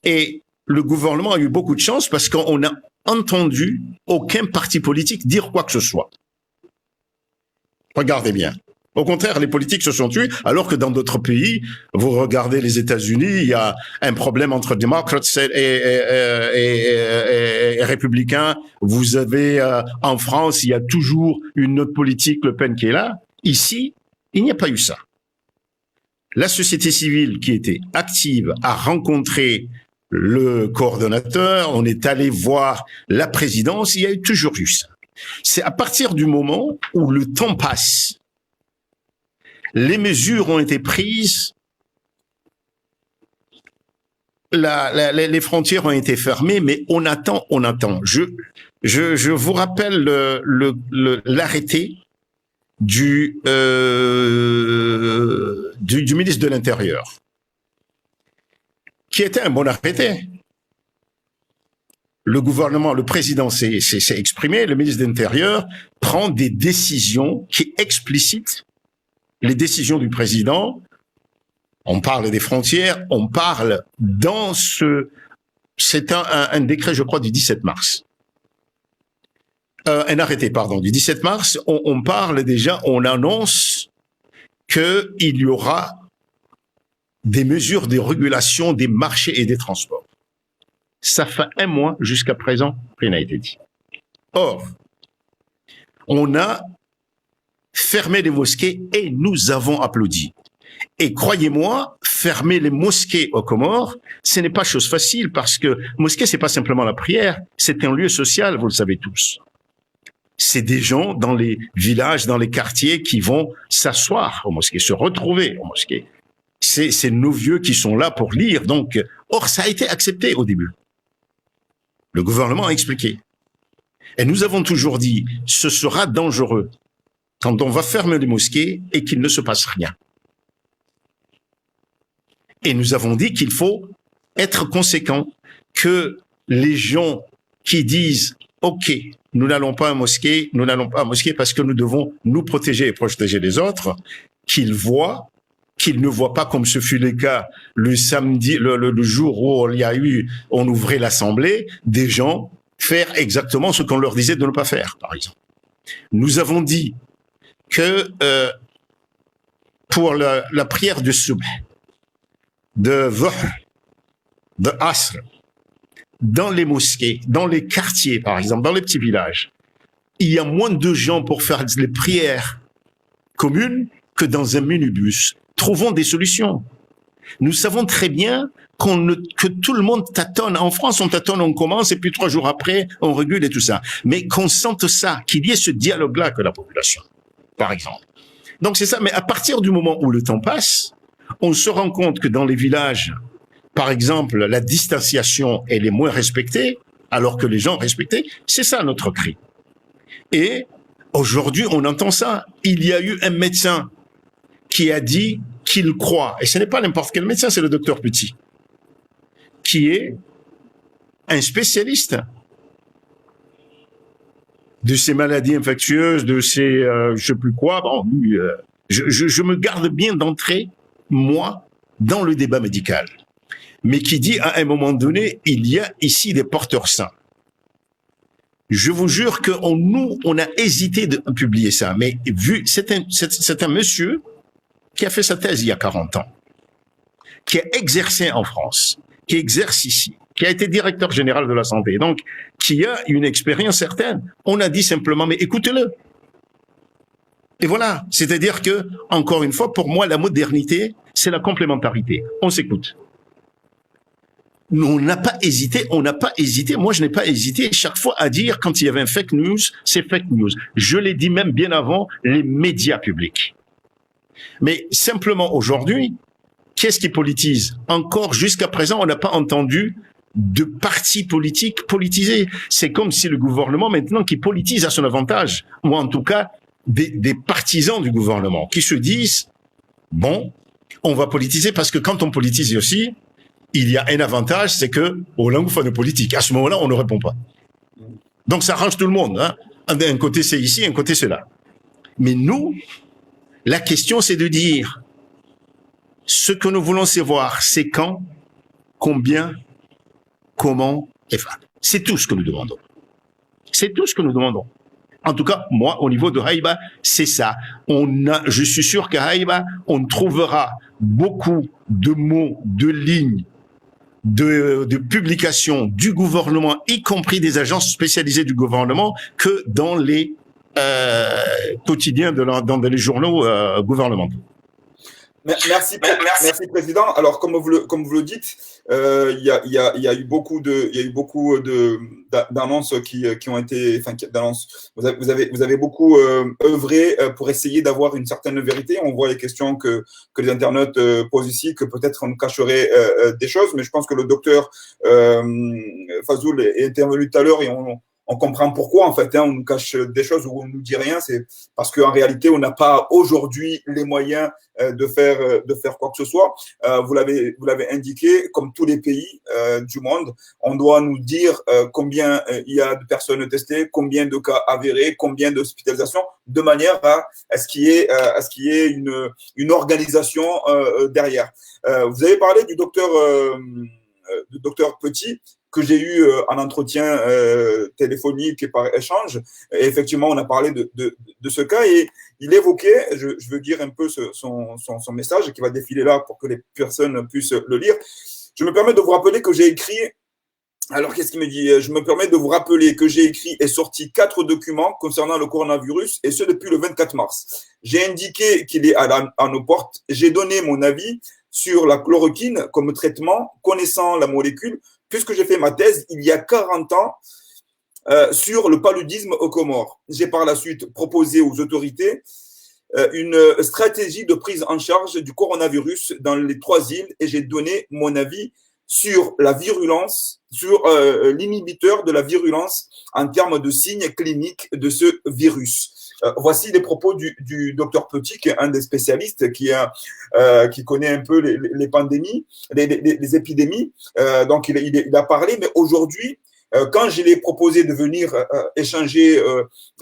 Et le gouvernement a eu beaucoup de chance parce qu'on n'a entendu aucun parti politique dire quoi que ce soit. Regardez bien. Au contraire, les politiques se sont tués, alors que dans d'autres pays, vous regardez les États-Unis, il y a un problème entre démocrates et républicains. Vous avez en France, il y a toujours une autre politique, Le Pen, qui est là. Ici, il n'y a pas eu ça. La société civile qui était active a rencontré le coordonnateur, on est allé voir la présidence, il y a toujours eu ça. C'est à partir du moment où le temps passe, les mesures ont été prises, les frontières ont été fermées, mais on attend. Je vous rappelle l'arrêté du ministre de l'Intérieur, qui était un bon arrêté. Le gouvernement, le président s'est exprimé, le ministre de l'Intérieur prend des décisions qui explicitent les décisions du président. On parle des frontières, on parle c'est un décret, je crois, du 17 mars. Un arrêté, pardon, du 17 mars, on parle déjà, on annonce qu'il y aura des mesures de régulation des marchés et des transports. Ça fait un mois jusqu'à présent, rien n'a été dit. Or, on a fermé les mosquées et nous avons applaudi. Et croyez-moi, fermer les mosquées aux Comores, ce n'est pas chose facile parce que mosquée, c'est pas simplement la prière, c'est un lieu social, vous le savez tous. C'est des gens dans les villages, dans les quartiers qui vont s'asseoir aux mosquées, se retrouver aux mosquées. C'est nos vieux qui sont là pour lire. Donc, or, ça a été accepté au début. Le gouvernement a expliqué. Et nous avons toujours dit, ce sera dangereux quand on va fermer les mosquées et qu'il ne se passe rien. Et nous avons dit qu'il faut être conséquent, que les gens qui disent « Ok, nous n'allons pas à mosquée, nous n'allons pas à mosquée parce que nous devons nous protéger et protéger les autres », qu'ils ne voient pas comme ce fut le cas le samedi, le jour où on ouvrait l'assemblée, des gens faire exactement ce qu'on leur disait de ne pas faire, par exemple. Nous avons dit que pour la prière de Subh, de Dhuhr, de Asr, dans les mosquées, dans les quartiers, par exemple, dans les petits villages, il y a moins de gens pour faire les prières communes que dans un minibus. Trouvons des solutions. Nous savons très bien que tout le monde tâtonne. En France, on tâtonne, on commence, et puis 3 jours après, on régule et tout ça. Mais qu'on sente ça, qu'il y ait ce dialogue-là avec la population, par exemple. Donc c'est ça. Mais à partir du moment où le temps passe, on se rend compte que dans les villages, par exemple, la distanciation, elle est moins respectée, alors que les gens respectaient. C'est ça notre cri. Et aujourd'hui, on entend ça. Il y a eu un médecin qui a dit qu'il croit, et ce n'est pas n'importe quel médecin, c'est le docteur Petit, qui est un spécialiste de ces maladies infectieuses, de ces je sais plus quoi. Bon, je me garde bien d'entrer, moi, dans le débat médical, mais qui dit à un moment donné, il y a ici des porteurs sains. Je vous jure que on a hésité de publier ça, mais c'est un monsieur qui a fait sa thèse il y a 40 ans, qui a exercé en France, qui exerce ici, qui a été directeur général de la santé, donc qui a une expérience certaine. On a dit simplement, mais écoutez-le. Et voilà, c'est-à-dire que, encore une fois, pour moi, la modernité, c'est la complémentarité. On s'écoute. On n'a pas hésité, moi je n'ai pas hésité chaque fois à dire quand il y avait un fake news, c'est fake news. Je l'ai dit même bien avant les médias publics. Mais simplement aujourd'hui, qu'est-ce qui politise? Encore jusqu'à présent, on n'a pas entendu de partis politiques politisés. C'est comme si le gouvernement maintenant qui politise à son avantage, ou en tout cas des partisans du gouvernement qui se disent bon, on va politiser parce que quand on politise aussi, il y a un avantage, c'est que au langoufa de politique, à ce moment-là, on ne répond pas. Donc ça arrange tout le monde. Hein. Un côté c'est ici, un côté c'est là. Mais nous, la question c'est de dire ce que nous voulons savoir, c'est quand, combien, comment et enfin. C'est tout ce que nous demandons. C'est tout ce que nous demandons. En tout cas, moi, au niveau de Haïba, c'est ça. Je suis sûr qu'à Haïba, on trouvera beaucoup de mots, de lignes, de publications du gouvernement, y compris des agences spécialisées du gouvernement, que dans les quotidiens, dans les journaux gouvernementaux. Merci, Président. Alors, comme vous le dites, il y a eu beaucoup d'annonces qui ont été, d'annonces. Vous avez beaucoup œuvré pour essayer d'avoir une certaine vérité. On voit les questions que les internautes posent ici, que peut-être on nous cacherait des choses, mais je pense que le docteur Fazoul est intervenu tout à l'heure et on comprend pourquoi, en fait, on nous cache des choses ou on nous dit rien. C'est parce qu'en réalité, on n'a pas aujourd'hui les moyens de faire quoi que ce soit. Vous l'avez indiqué, comme tous les pays du monde, on doit nous dire combien il y a de personnes testées, combien de cas avérés, combien d'hospitalisations, de manière à ce qu'il y ait une organisation derrière. Vous avez parlé du docteur Petit, que j'ai eu en entretien téléphonique et par échange. Et effectivement, on a parlé de ce cas et il évoquait, je veux dire un peu son message qui va défiler là pour que les personnes puissent le lire. Je me permets de vous rappeler que j'ai écrit Alors, qu'est-ce qu'il me dit? Je me permets de vous rappeler que j'ai écrit et sorti 4 documents concernant le coronavirus, et ce depuis le 24 mars. J'ai indiqué qu'il est à nos portes. J'ai donné mon avis sur la chloroquine comme traitement, connaissant la molécule, puisque j'ai fait ma thèse il y a 40 ans sur le paludisme aux Comores. J'ai par la suite proposé aux autorités une stratégie de prise en charge du coronavirus dans les 3 îles, et j'ai donné mon avis sur la virulence, sur l'inhibiteur de la virulence en termes de signes cliniques de ce virus. Voici les propos du docteur Petit, qui est un des spécialistes qui connaît un peu les pandémies, les épidémies. Donc, il a parlé, mais aujourd'hui, quand je l'ai proposé de venir échanger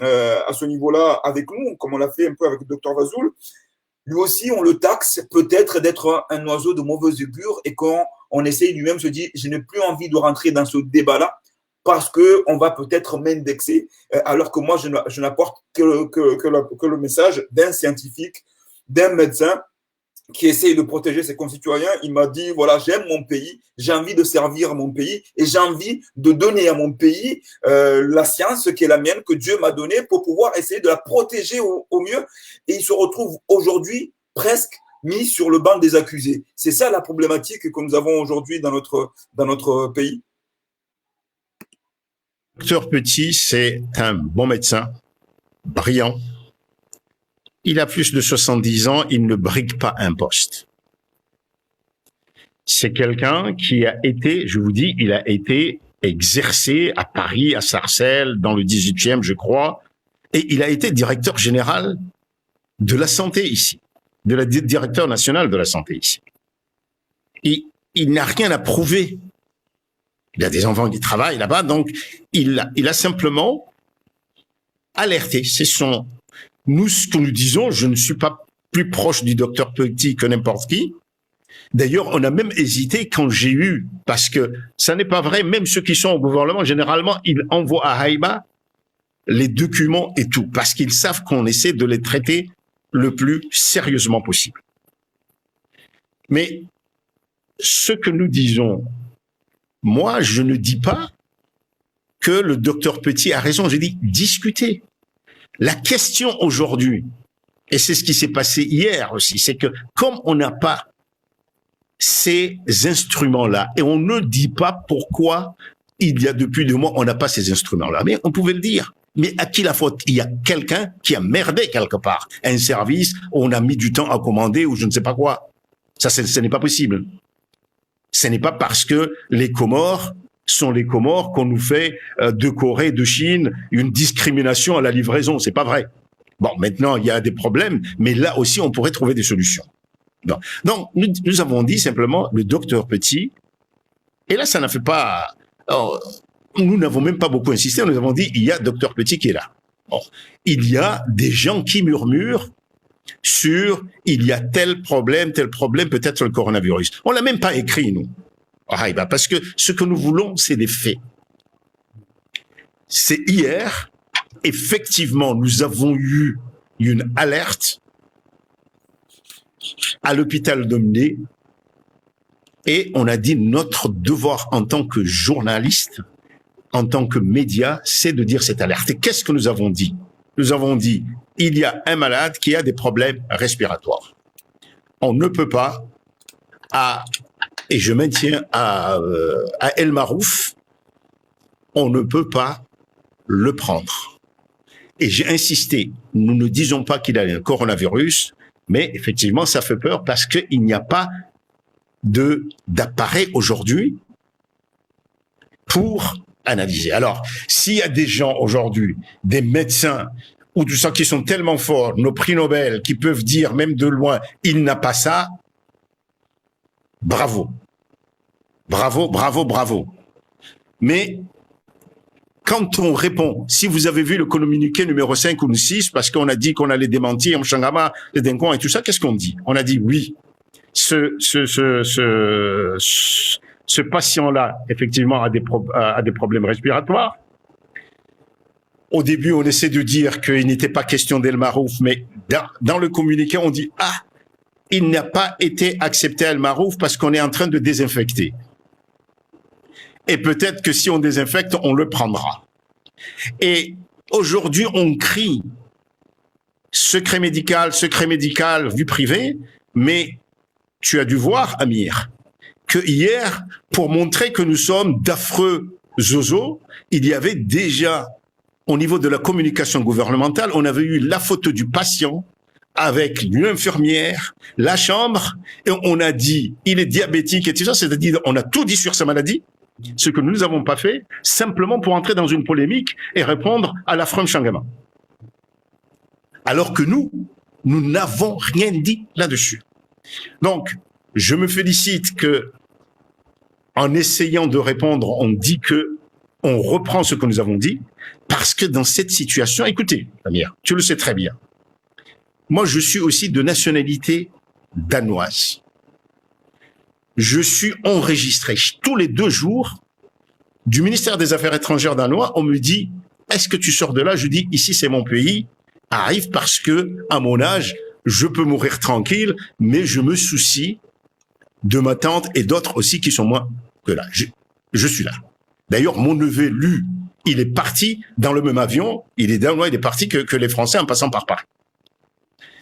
à ce niveau-là avec nous, comme on l'a fait un peu avec le docteur Vazoul, lui aussi, on le taxe peut-être d'être un oiseau de mauvaise augure, et qu'on essaye lui-même se dire, je n'ai plus envie de rentrer dans ce débat-là parce qu'on va peut-être m'indexer, alors que moi, je n'apporte que le message d'un scientifique, d'un médecin qui essaye de protéger ses concitoyens. Il m'a dit, voilà, j'aime mon pays, j'ai envie de servir mon pays, et j'ai envie de donner à mon pays la science qui est la mienne, que Dieu m'a donnée, pour pouvoir essayer de la protéger au mieux. Et il se retrouve aujourd'hui presque mis sur le banc des accusés. C'est ça la problématique que nous avons aujourd'hui dans notre pays. Docteur Petit, c'est un bon médecin, brillant. Il a plus de 70 ans, il ne brigue pas un poste. C'est quelqu'un qui a été, je vous dis, il a été exercé à Paris, à Sarcelles, dans le 18e, je crois, et il a été directeur général de la santé ici, directeur national de la santé ici. Et il n'a rien à prouver. Il a des enfants qui travaillent là-bas, donc il a simplement alerté. Nous, ce que nous disons, je ne suis pas plus proche du docteur Petit que n'importe qui. D'ailleurs, on a même hésité quand j'ai eu, parce que ça n'est pas vrai, même ceux qui sont au gouvernement, généralement, ils envoient à Haïba les documents et tout, parce qu'ils savent qu'on essaie de les traiter le plus sérieusement possible. Mais ce que nous disons, moi, je ne dis pas que le docteur Petit a raison, je dis discutez. La question aujourd'hui, et c'est ce qui s'est passé hier aussi, c'est que comme on n'a pas ces instruments-là, et on ne dit pas pourquoi il y a depuis 2 mois, on n'a pas ces instruments-là, mais on pouvait le dire. Mais à qui la faute? Il y a quelqu'un qui a merdé quelque part. Un service où on a mis du temps à commander ou je ne sais pas quoi. Ça, ce n'est pas possible. Ce n'est pas parce que les Comores sont les Comores qu'on nous fait de Corée, de Chine, une discrimination à la livraison. C'est pas vrai. Bon, maintenant, il y a des problèmes, mais là aussi, on pourrait trouver des solutions. Bon. Donc, nous avons dit simplement le docteur Petit, et là, ça n'a fait pas... Alors, nous n'avons même pas beaucoup insisté, nous avons dit, il y a docteur Petit qui est là. Bon. Il y a des gens qui murmurent sur il y a tel problème, peut-être le coronavirus. On l'a même pas écrit, nous. Parce que ce que nous voulons, c'est des faits. C'est hier, effectivement, nous avons eu une alerte à l'hôpital d'Omné et on a dit notre devoir en tant que journaliste, en tant que média, c'est de dire cette alerte. Et qu'est-ce que nous avons dit? Nous avons dit, il y a un malade qui a des problèmes respiratoires. On ne peut pas, et je maintiens à El Marouf, on ne peut pas le prendre. Et j'ai insisté, nous ne disons pas qu'il a un coronavirus, mais effectivement, ça fait peur parce qu'il n'y a pas d'appareil aujourd'hui pour analyser. Alors, s'il y a des gens aujourd'hui, des médecins ou tout ça qui sont tellement forts, nos prix Nobel, qui peuvent dire même de loin, il n'a pas ça, bravo. Bravo, bravo, bravo. Mais quand on répond, si vous avez vu le communiqué numéro 5 ou 6, parce qu'on a dit qu'on allait démentir Mchangama, les Denkons et tout ça, qu'est-ce qu'on dit? On a dit oui. Ce patient-là, effectivement, a des problèmes respiratoires. Au début, on essaie de dire qu'il n'était pas question d'El Marouf, mais dans le communiqué, on dit « Ah, il n'a pas été accepté à El Marouf parce qu'on est en train de désinfecter. » et peut-être que si on désinfecte, on le prendra. Et aujourd'hui, on crie secret médical, vue privée, mais tu as dû voir, Amir, que hier, pour montrer que nous sommes d'affreux zozos, il y avait déjà, au niveau de la communication gouvernementale, on avait eu la photo du patient avec l'infirmière, la chambre, et on a dit, il est diabétique et tout ça, c'est-à-dire, on a tout dit sur sa maladie, ce que nous n'avons pas fait, simplement pour entrer dans une polémique et répondre à l'affront Changama. Alors que nous n'avons rien dit là-dessus. Donc, je me félicite que, en essayant de répondre, on dit que on reprend ce que nous avons dit, parce que dans cette situation, écoutez, Amir, tu le sais très bien. Moi, je suis aussi de nationalité danoise. Je suis enregistré tous les 2 jours du ministère des Affaires étrangères danois. On me dit, est-ce que tu sors de là? Je dis, ici, c'est mon pays. Arrive parce que, à mon âge, je peux mourir tranquille, mais je me soucie de ma tante et d'autres aussi qui sont moins que là. Je suis là. D'ailleurs, mon neveu, lui, il est parti dans le même avion. Il est danois, il est parti que les Français en passant par Paris.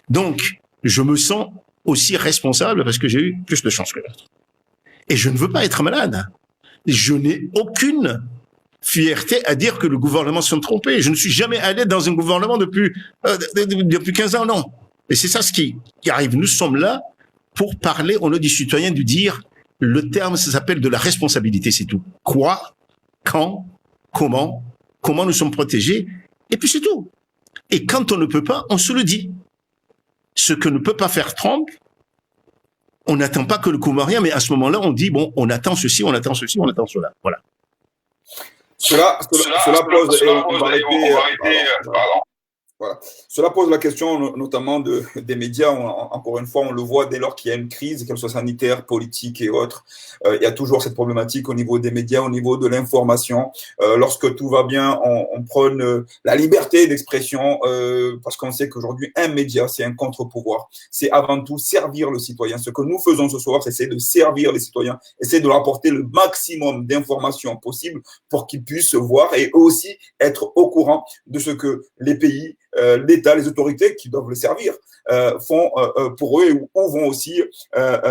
Donc, je me sens aussi responsable parce que j'ai eu plus de chance que l'autre. Et je ne veux pas être malade. Je n'ai aucune fierté à dire que le gouvernement s'est trompé. Je ne suis jamais allé dans un gouvernement depuis 15 ans, non. Et c'est ça ce qui arrive. Nous sommes là pour parler au nom des citoyens, de dire, le terme, ça s'appelle de la responsabilité, c'est tout. Quoi, quand, comment nous sommes protégés, et puis c'est tout. Et quand on ne peut pas, on se le dit. Ce que ne peut pas faire Trump, on n'attend pas que le Comorien, mais à ce moment-là, on dit, bon, on attend ceci, on attend ceci, on attend cela. Voilà. Cela pose, et on va arrêter, voilà. Cela pose la question notamment des médias. Encore une fois, on le voit dès lors qu'il y a une crise, qu'elle soit sanitaire, politique et autres. Il y a toujours cette problématique au niveau des médias, au niveau de l'information. Lorsque tout va bien, on prône la liberté d'expression parce qu'on sait qu'aujourd'hui, un média, c'est un contre-pouvoir. C'est avant tout servir le citoyen. Ce que nous faisons ce soir, c'est essayer de servir les citoyens, essayer de leur apporter le maximum d'informations possibles pour qu'ils puissent voir et aussi être au courant de ce que les pays, l'État, les autorités qui doivent le servir font pour eux ou vont aussi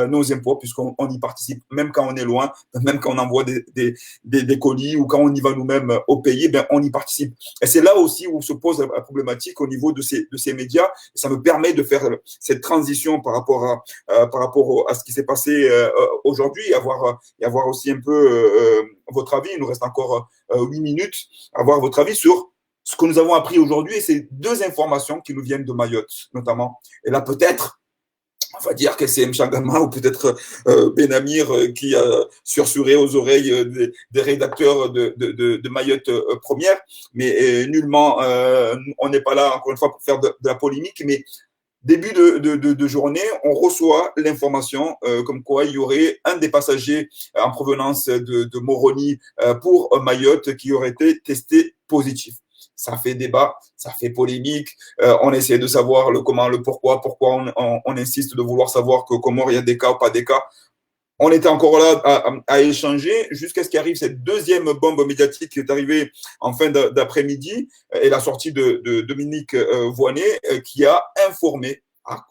nos impôts puisqu'on y participe, même quand on est loin, même quand on envoie des colis ou quand on y va nous-mêmes au pays, ben, on y participe. Et c'est là aussi où se pose la problématique au niveau de ces médias. Et ça me permet de faire cette transition par rapport à ce qui s'est passé aujourd'hui et avoir aussi un peu votre avis. Il nous reste encore 8 minutes, avoir votre avis sur ce que nous avons appris aujourd'hui, et ces 2 informations qui nous viennent de Mayotte, notamment. Et là, peut-être, on va dire que c'est Mchangama ou peut-être Benamir qui a sursuré aux oreilles des rédacteurs de Mayotte Première, mais nullement, on n'est pas là, encore une fois, pour faire de la polémique, mais début de journée, on reçoit l'information comme quoi il y aurait un des passagers en provenance de Moroni pour Mayotte qui aurait été testé positif. Ça fait débat, ça fait polémique. On essaie de savoir le comment, le pourquoi on insiste de vouloir savoir que comment il y a des cas ou pas des cas. On était encore là à échanger jusqu'à ce qu'arrive cette deuxième bombe médiatique qui est arrivée en fin d'après-midi et la sortie de Dominique Voynet qui a informé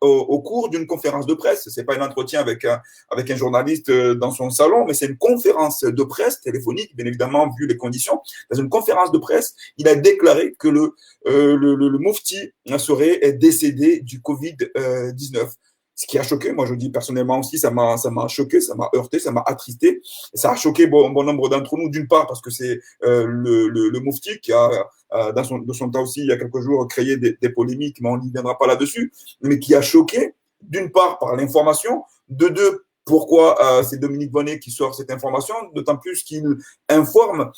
au cours d'une conférence de presse. C'est pas un entretien avec un journaliste dans son salon, mais c'est une conférence de presse téléphonique, bien évidemment, vu les conditions. Dans une conférence de presse, il a déclaré que le Moufti serait décédé du Covid-19. Ce qui a choqué, moi je dis personnellement aussi, ça m'a choqué, ça m'a heurté, ça m'a attristé. Et ça a choqué bon nombre d'entre nous, d'une part parce que c'est le Moufti qui a, de son temps aussi, il y a quelques jours, créé des polémiques, mais on n'y viendra pas là-dessus, mais qui a choqué, d'une part par l'information, de deux, pourquoi c'est Dominique Voynet qui sort cette information, d'autant plus qu'il informe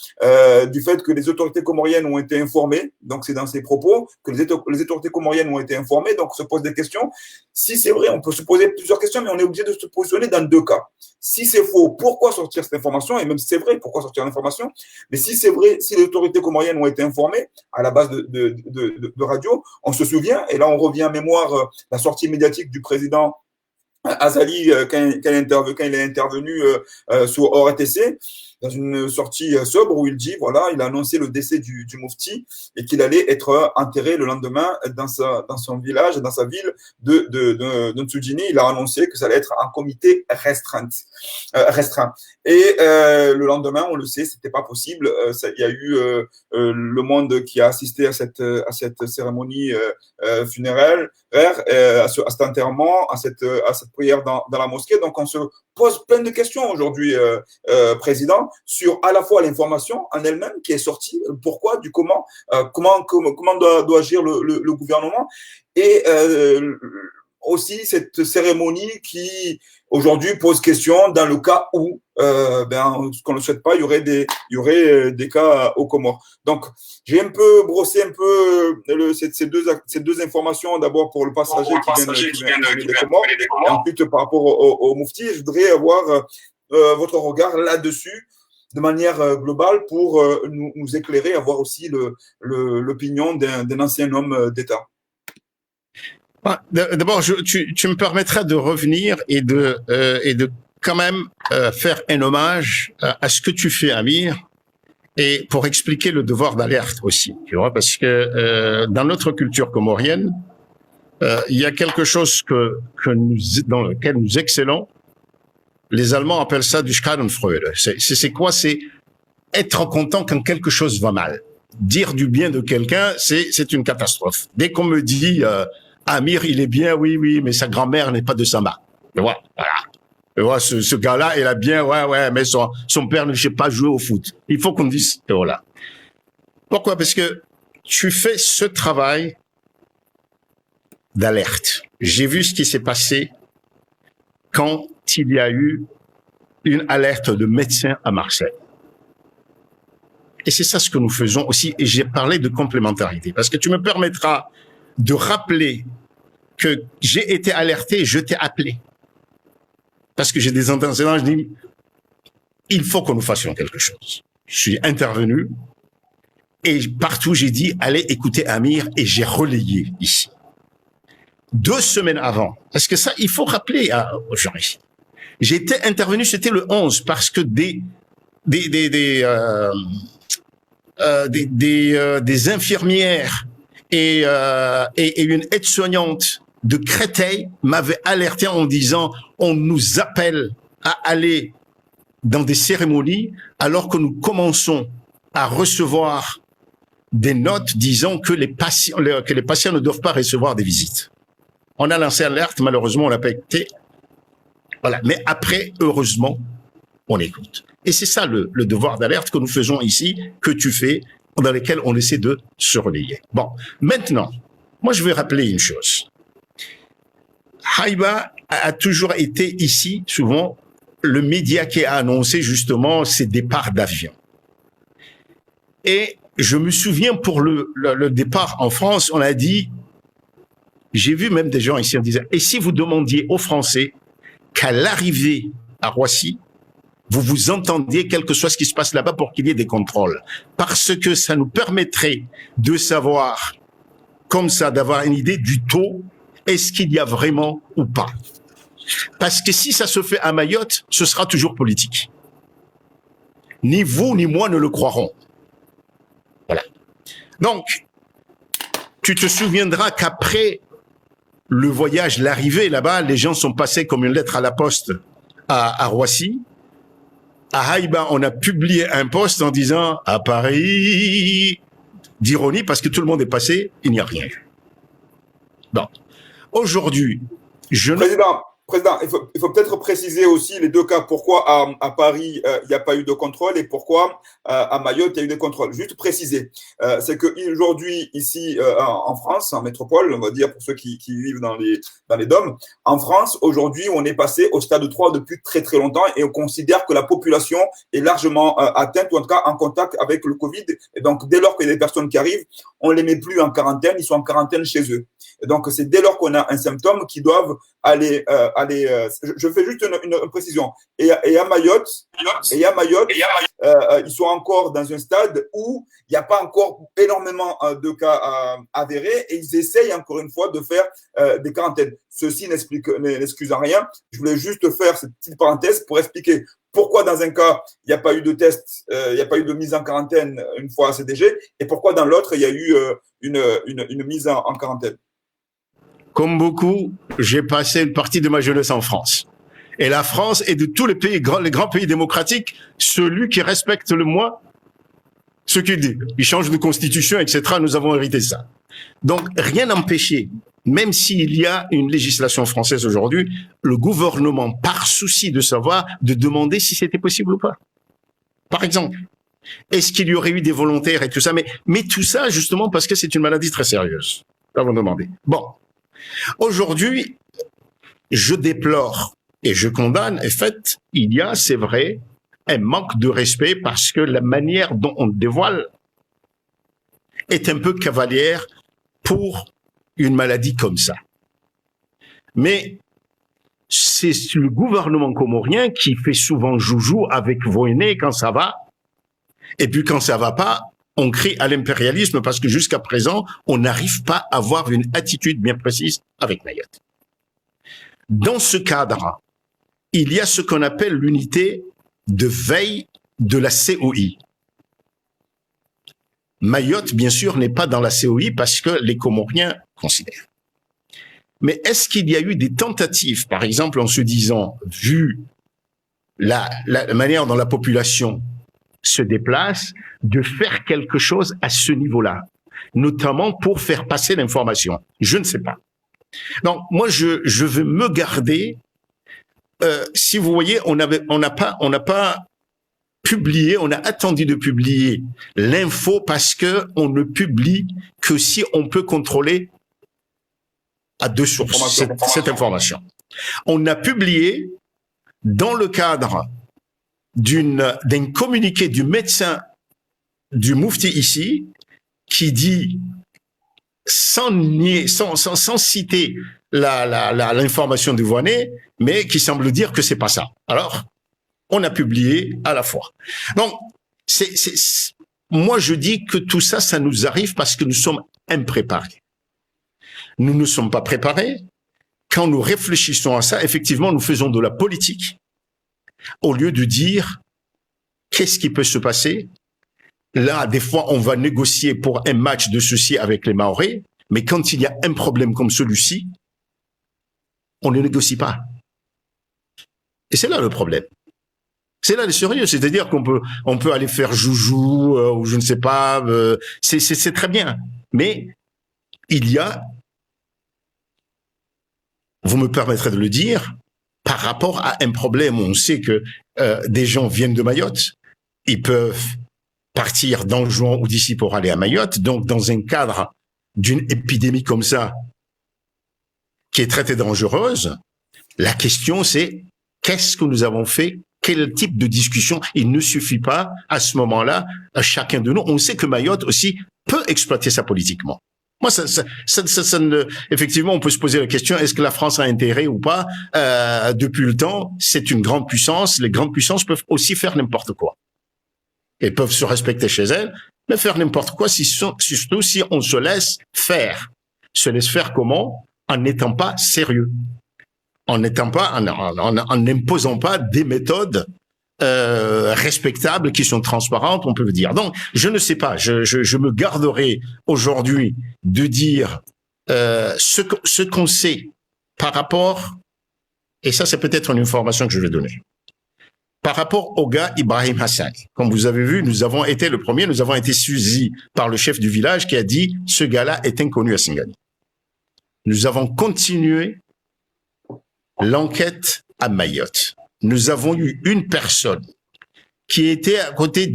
du fait que les autorités comoriennes ont été informées, donc c'est dans ses propos, que les autorités comoriennes ont été informées, donc on se pose des questions. Si c'est vrai, on peut se poser plusieurs questions, mais on est obligé de se positionner dans 2 cas. Si c'est faux, pourquoi sortir cette information? Et même si c'est vrai, pourquoi sortir l'information? Mais si c'est vrai, si les autorités comoriennes ont été informées à la base de radio, on se souvient, et là on revient à mémoire la sortie médiatique du président Azali, quand il est intervenu sur ORTC, dans une sortie sobre où il dit, voilà, il a annoncé le décès du Mufti et qu'il allait être enterré le lendemain dans son village, dans sa ville de Nsujini. Il a annoncé que ça allait être un comité restreint. Et le lendemain, on le sait, c'était pas possible. Il y a eu le monde qui a assisté à cette cérémonie funéraire, à cet enterrement, à cette prière dans la mosquée. Donc, on se pose plein de questions aujourd'hui, Président, sur à la fois l'information en elle-même qui est sortie, pourquoi, du comment, comment doit agir le gouvernement, et aussi cette cérémonie qui aujourd'hui pose question dans le cas où, ce qu'on ne le souhaite pas, il y aurait des cas aux Comores. Donc, j'ai un peu brossé ces deux informations, d'abord pour le passager qui vient des Comores, et ensuite par rapport au Mufti. Je voudrais avoir votre regard là-dessus, de manière globale, pour nous éclairer, avoir aussi l'opinion d'un ancien homme d'État. D'abord, tu me permettras de revenir et de quand même faire un hommage à ce que tu fais, Amir, et pour expliquer le devoir d'alerte aussi, tu vois, parce que dans notre culture comorienne, il y a quelque chose dans lequel nous excellons. Les Allemands appellent ça du Schadenfreude. C'est quoi? C'est être content quand quelque chose va mal. Dire du bien de quelqu'un, c'est une catastrophe. Dès qu'on me dit Amir, il est bien, oui, mais sa grand-mère n'est pas de Samba. Tu vois, voilà. Tu vois, ce gars-là, il a bien, ouais, mais son père ne sait pas jouer au foot. Il faut qu'on dise, voilà. Pourquoi? Parce que tu fais ce travail d'alerte. J'ai vu ce qui s'est passé quand il y a eu une alerte de médecins à Marseille. Et c'est ça ce que nous faisons aussi. Et j'ai parlé de complémentarité. Parce que tu me permettras de rappeler que j'ai été alerté et je t'ai appelé. Parce que j'ai des antécédents, je dis, il faut que nous fassions quelque chose. Je suis intervenu et partout j'ai dit, allez écouter Amir, et j'ai relayé ici. 2 semaines avant, parce que ça, il faut rappeler aux gens ici. J'étais intervenu, c'était le 11, parce que des infirmières et une aide-soignante de Créteil m'avaient alerté en disant, on nous appelle à aller dans des cérémonies alors que nous commençons à recevoir des notes disant que les patients ne doivent pas recevoir des visites. On a lancé l'alerte, malheureusement, on l'a pas écouté. Voilà. Mais après, heureusement, on écoute. Et c'est ça le devoir d'alerte que nous faisons ici, que tu fais, dans lequel on essaie de se relayer. Bon. Maintenant, moi, je vais rappeler une chose. Haïba a toujours été ici, souvent, le média qui a annoncé justement ses départs d'avion. Et je me souviens pour le départ en France, on a dit, j'ai vu même des gens ici en disant, et si vous demandiez aux Français qu'à l'arrivée à Roissy, vous vous entendiez, quel que soit ce qui se passe là-bas, pour qu'il y ait des contrôles. Parce que ça nous permettrait de savoir, comme ça, d'avoir une idée du taux, est-ce qu'il y a vraiment ou pas. Parce que si ça se fait à Mayotte, ce sera toujours politique. Ni vous, ni moi ne le croirons. Voilà. Donc, tu te souviendras qu'après le voyage, l'arrivée là-bas, les gens sont passés comme une lettre à la poste à Roissy. À Haïba, on a publié un post en disant à Paris, d'ironie, parce que tout le monde est passé, il n'y a rien eu. Bon. Aujourd'hui, Président, il faut peut-être préciser aussi les deux cas. Pourquoi à Paris, il n'y a pas eu de contrôle, et pourquoi à Mayotte, il y a eu des contrôles. Juste préciser, c'est qu'aujourd'hui, ici en France, en métropole, on va dire pour ceux qui vivent dans les DOM, en France, aujourd'hui, on est passé au stade 3 depuis très très longtemps, et on considère que la population est largement atteinte, ou en tout cas en contact avec le Covid. Et donc, dès lors qu'il y a des personnes qui arrivent, on ne les met plus en quarantaine, ils sont en quarantaine chez eux. Et donc, c'est dès lors qu'on a un symptôme qu'ils doivent aller. Je fais juste une précision. Et à Mayotte, ils sont encore dans un stade où il n'y a pas encore énormément de cas avérés et ils essayent encore une fois de faire des quarantaines. Ceci n'excuse en rien. Je voulais juste faire cette petite parenthèse pour expliquer pourquoi dans un cas, il n'y a pas eu de test, il n'y a pas eu de mise en quarantaine une fois à CDG, et pourquoi dans l'autre, il y a eu une mise en quarantaine. Comme beaucoup, j'ai passé une partie de ma jeunesse en France. Et la France est de tous les pays, les grands pays démocratiques, celui qui respecte le moins ce qu'il dit. Il change de constitution, etc. Nous avons hérité ça. Donc, rien n'empêchait, même s'il y a une législation française aujourd'hui, le gouvernement, par souci de savoir, de demander si c'était possible ou pas. Par exemple, est-ce qu'il y aurait eu des volontaires et tout ça, mais tout ça, justement, parce que c'est une maladie très sérieuse. Ça, vous demandez. Bon. Aujourd'hui, je déplore et je condamne, en fait, il y a, c'est vrai, un manque de respect parce que la manière dont on dévoile est un peu cavalière pour une maladie comme ça. Mais c'est le gouvernement comorien qui fait souvent joujou avec vos aînés quand ça va, et puis quand ça va pas, on crie à l'impérialisme parce que jusqu'à présent, on n'arrive pas à avoir une attitude bien précise avec Mayotte. Dans ce cadre, il y a ce qu'on appelle l'unité de veille de la COI. Mayotte, bien sûr, n'est pas dans la COI parce que les Comoriens considèrent. Mais est-ce qu'il y a eu des tentatives, par exemple, en se disant, vu la manière dont la population se déplace, de faire quelque chose à ce niveau-là, notamment pour faire passer l'information? Je ne sais pas. Donc, moi, je veux me garder. Si vous voyez, on n'a pas publié, on a attendu de publier l'info parce que on ne publie que si on peut contrôler à deux sources cette information. On a publié dans le cadre d'un communiqué du médecin du Moufti ici qui dit sans citer l'information de Voynet, mais qui semble dire que c'est pas ça. Alors, on a publié à la fois. Donc, moi je dis que tout ça, ça nous arrive parce que nous sommes impréparés. Nous ne sommes pas préparés. Quand nous réfléchissons à ça, effectivement, nous faisons de la politique au lieu de dire qu'est-ce qui peut se passer. Là, des fois, on va négocier pour un match de ceci avec les Mahorais, mais quand il y a un problème comme celui-ci, on ne négocie pas. Et c'est là le problème. C'est là le sérieux, c'est-à-dire qu'on peut aller faire joujou ou je ne sais pas, c'est très bien. Mais il y a, vous me permettrez de le dire, par rapport à un problème où on sait que des gens viennent de Mayotte, ils peuvent partir dans juin ou d'ici pour aller à Mayotte, donc dans un cadre d'une épidémie comme ça, qui est très dangereuse, la question c'est qu'est-ce que nous avons fait? Quel type de discussion? Il ne suffit pas à ce moment-là, à chacun de nous. On sait que Mayotte aussi peut exploiter ça politiquement. Moi, effectivement, on peut se poser la question, est-ce que la France a intérêt ou pas? Depuis le temps, c'est une grande puissance. Les grandes puissances peuvent aussi faire n'importe quoi. Elles peuvent se respecter chez elles, mais faire n'importe quoi, surtout si on se laisse faire. Se laisse faire comment? En n'étant pas sérieux. En n'imposant pas des méthodes respectables qui sont transparentes, on peut dire. Donc, je ne sais pas, je me garderai aujourd'hui de dire ce qu'on sait par rapport, et ça c'est peut-être une information que je vais donner, par rapport au gars Ibrahim Hassan. Comme vous avez vu, nous avons été saisis par le chef du village qui a dit ce gars-là est inconnu à Singani. Nous avons continué l'enquête à Mayotte. Nous avons eu une personne qui était à côté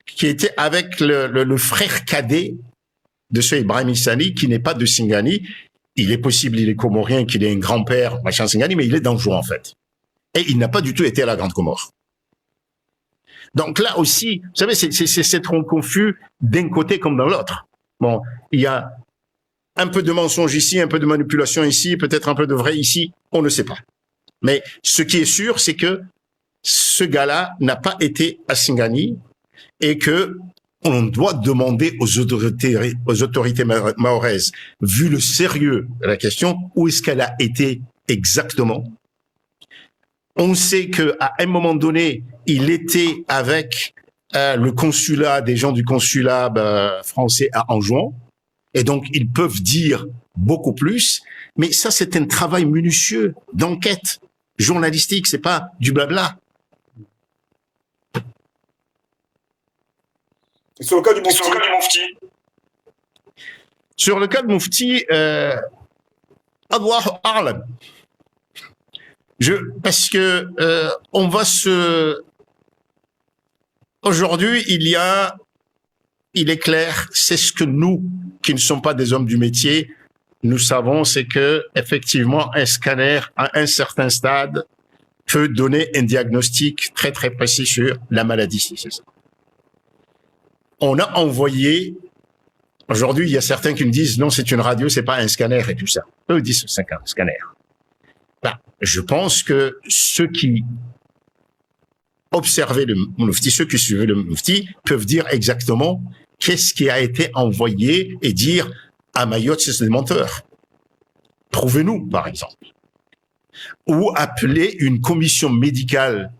qui était avec le frère cadet de ce Ibrahim Hassani, qui n'est pas de Singani. Il est possible, il est comorien, qu'il ait un grand-père, machin Singani, mais il est d'Anjou, en fait. Et il n'a pas du tout été à la Grande Comore. Donc là aussi, vous savez, c'est trop confus d'un côté comme dans l'autre. Bon, il y a un peu de mensonge ici, un peu de manipulation ici, peut-être un peu de vrai ici, on ne sait pas. Mais ce qui est sûr, c'est que ce gars-là n'a pas été à Singani et que on doit demander aux autorités mahoraises, vu le sérieux de la question, où est-ce qu'elle a été exactement. On sait qu'à un moment donné, il était avec le consulat, des gens du consulat français à Anjouan, et donc ils peuvent dire beaucoup plus, mais ça c'est un travail minutieux d'enquête journalistique, c'est pas du blabla. Sur le cas du Mufti. Sur le cas de Mufti, Allahu A'lam. Parce que on va aujourd'hui, il est clair, c'est ce que nous, qui ne sommes pas des hommes du métier, nous savons, c'est que effectivement un scanner à un certain stade peut donner un diagnostic très très précis sur la maladie. C'est ça. On a envoyé. Aujourd'hui, il y a certains qui me disent non, c'est une radio, c'est pas un scanner et tout ça. Eux disent c'est un scanner. Ben, je pense que ceux qui observaient le Mufti, ceux qui suivaient le Mufti, peuvent dire exactement qu'est-ce qui a été envoyé et dire à Mayotte, c'est des menteurs. Prouvez-nous, par exemple. Ou appeler une commission médicale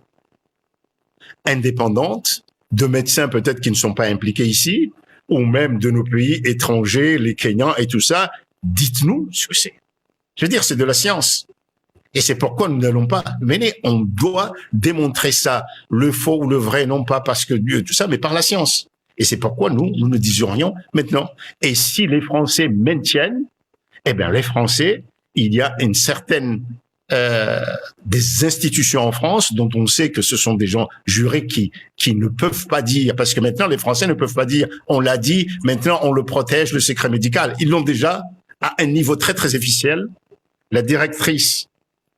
indépendante de médecins peut-être qui ne sont pas impliqués ici, ou même de nos pays étrangers, les Kenyans et tout ça. Dites-nous ce que c'est. Je veux dire, c'est de la science. Et c'est pourquoi nous n'allons pas mener. On doit démontrer ça, le faux ou le vrai, non pas parce que Dieu, tout ça, mais par la science. Et c'est pourquoi nous ne disons rien maintenant. Et si les Français maintiennent, eh bien, les Français, il y a une certaine des institutions en France dont on sait que ce sont des gens jurés qui ne peuvent pas dire, parce que maintenant les Français ne peuvent pas dire, on l'a dit, maintenant on le protège, le secret médical. Ils l'ont déjà à un niveau très très officiel. La directrice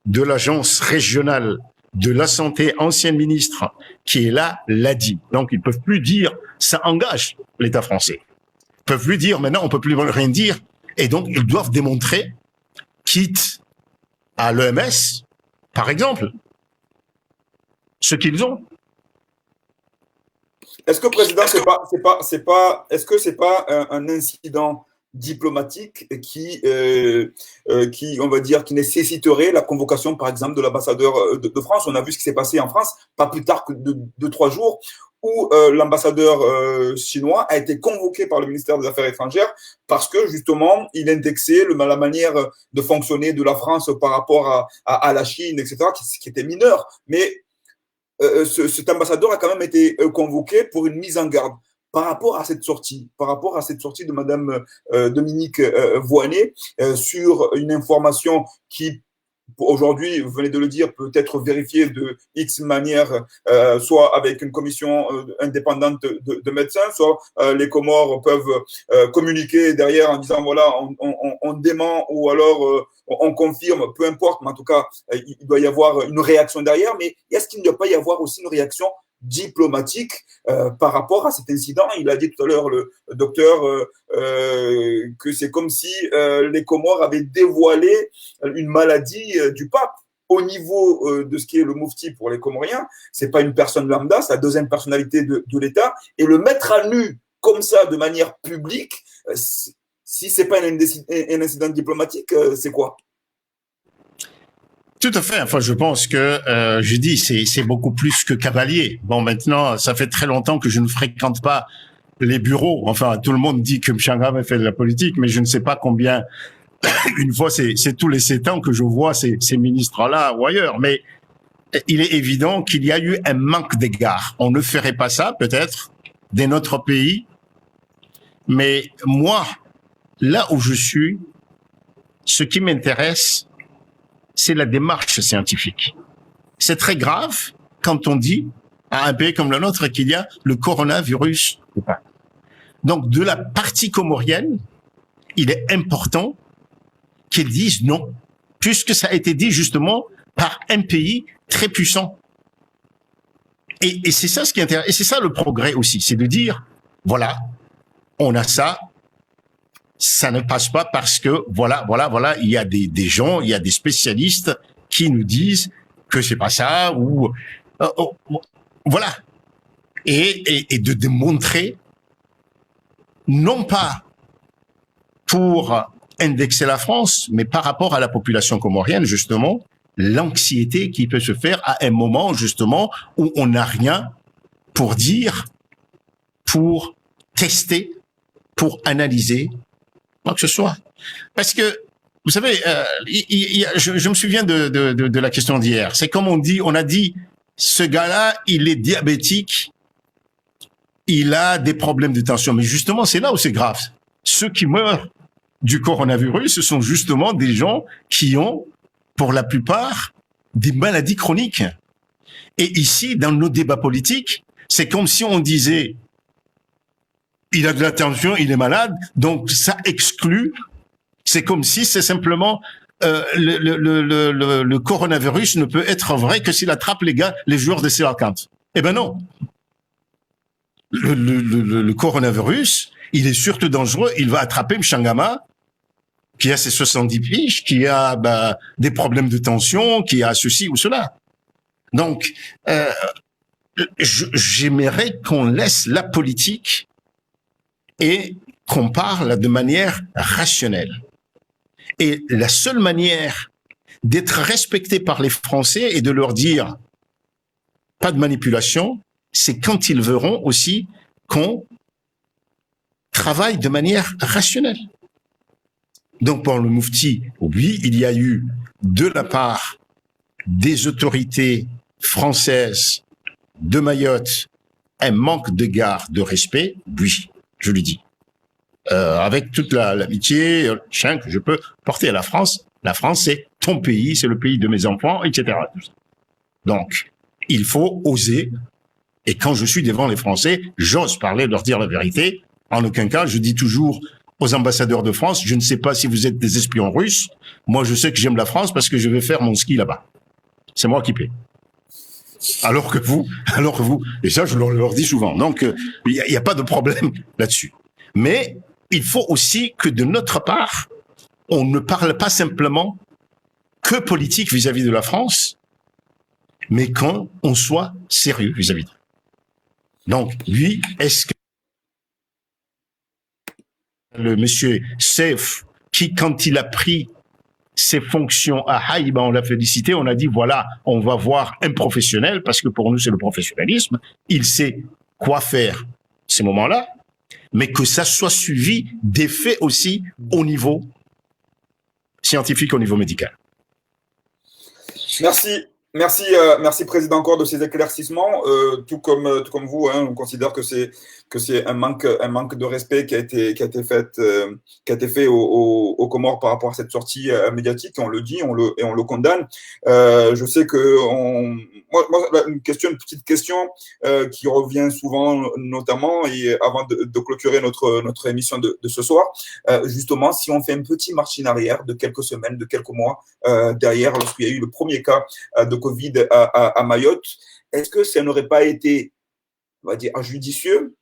de l'agence régionale de la santé, ancienne ministre, qui est là, l'a dit. Donc ils peuvent plus dire, ça engage l'État français. Ils peuvent plus dire, maintenant on peut plus rien dire. Et donc ils doivent démontrer, quitte à l'OMS, par exemple, ce qu'ils ont. Est-ce que, Président, est-ce que c'est pas un incident diplomatique qui, on va dire, qui nécessiterait la convocation, par exemple, de l'ambassadeur de France? On a vu ce qui s'est passé en France, pas plus tard que de 3 jours, où l'ambassadeur chinois a été convoqué par le ministère des Affaires étrangères parce que, justement, il indexait la manière de fonctionner de la France par rapport à la Chine, etc., qui était mineur. Mais cet ambassadeur a quand même été convoqué pour une mise en garde par rapport à cette sortie de Madame Dominique Voynet sur une information qui, aujourd'hui, vous venez de le dire, peut être vérifiée de X manière, soit avec une commission indépendante de médecins, soit les Comores peuvent communiquer derrière en disant voilà, on dément ou alors on confirme, peu importe, mais en tout cas, il doit y avoir une réaction derrière. Mais est-ce qu'il ne doit pas y avoir aussi une réaction diplomatique par rapport à cet incident? Il a dit tout à l'heure, le docteur, que c'est comme si les Comores avaient dévoilé une maladie du pape. Au niveau de ce qui est le Mufti pour les Comoriens, c'est pas une personne lambda, c'est la deuxième personnalité de l'État. Et le mettre à nu comme ça, de manière publique, si c'est pas un incident diplomatique, c'est quoi? Tout à fait. Enfin, je pense que, je dis, c'est beaucoup plus que cavalier. Bon, maintenant, ça fait très longtemps que je ne fréquente pas les bureaux. Enfin, tout le monde dit que Mchangama fait de la politique, mais je ne sais pas combien. Une fois, c'est tous les 7 ans que je vois ces ministres-là ou ailleurs. Mais il est évident qu'il y a eu un manque d'égard. On ne ferait pas ça, peut-être, dans notre pays. Mais moi, là où je suis, ce qui m'intéresse, c'est la démarche scientifique. C'est très grave quand on dit à un pays comme le nôtre qu'il y a le coronavirus ou pas. Donc, de la partie comorienne, il est important qu'ils disent non, puisque ça a été dit justement par un pays très puissant. Et c'est ça ce qui intéresse, et c'est ça le progrès aussi, c'est de dire, voilà, on a ça, ça ne passe pas parce que voilà, il y a des gens, il y a des spécialistes qui nous disent que c'est pas ça, ou Voilà. Et de démontrer, non pas pour indexer la France, mais par rapport à la population comorienne, justement, l'anxiété qui peut se faire à un moment, justement, où on n'a rien pour dire, pour tester, pour analyser, quoi que ce soit. Parce que, vous savez, je me souviens de la question d'hier. C'est comme on a dit, ce gars-là, il est diabétique, il a des problèmes de tension. Mais justement, c'est là où c'est grave. Ceux qui meurent du coronavirus, ce sont justement des gens qui ont, pour la plupart, des maladies chroniques. Et ici, dans nos débats politiques, c'est comme si on disait, il a de la tension, il est malade, donc ça exclut. C'est comme si c'est simplement le coronavirus ne peut être vrai que s'il attrape les joueurs de C50. Eh ben non. Le coronavirus, il est surtout dangereux. Il va attraper Mchangama, qui a ses 70 piges, qui a des problèmes de tension, qui a ceci ou cela. Donc, j'aimerais qu'on laisse la politique et qu'on parle de manière rationnelle. Et la seule manière d'être respecté par les Français et de leur dire pas de manipulation, c'est quand ils verront aussi qu'on travaille de manière rationnelle. Donc pour le Moufti, oui, il y a eu de la part des autorités françaises de Mayotte un manque de garde, de respect, oui, je lui dis. Avec toute l'amitié que je peux porter à la France c'est ton pays, c'est le pays de mes enfants, etc. Donc, il faut oser, et quand je suis devant les Français, j'ose parler, leur dire la vérité. En aucun cas, je dis toujours aux ambassadeurs de France, je ne sais pas si vous êtes des espions russes, moi je sais que j'aime la France parce que je vais faire mon ski là-bas. C'est moi qui paie. Alors que vous, et ça je leur dis souvent, donc il n'y a pas de problème là-dessus. Mais il faut aussi que de notre part, on ne parle pas simplement que politique vis-à-vis de la France, mais qu'on soit sérieux vis-à-vis d'eux. Donc, lui, est-ce que le monsieur Seif, qui, quand il a pris ses fonctions à Haïba, on l'a félicité, on a dit, voilà, on va voir un professionnel, parce que pour nous, c'est le professionnalisme, il sait quoi faire ces moments-là, mais que ça soit suivi d'effets aussi au niveau scientifique, au niveau médical. Merci Président encore de ces éclaircissements. Tout comme vous, on considère que c'est un manque de respect qui a été fait aux Comores par rapport à cette sortie médiatique. On le dit, on le condamne. Je sais que une petite question qui revient souvent, notamment, et avant de clôturer notre émission de ce soir, justement, si on fait un petit marche en arrière de quelques semaines, de quelques mois derrière, lorsqu'il y a eu le premier cas de Covid à Mayotte, est-ce que ça n'aurait pas été, on va dire, judicieux,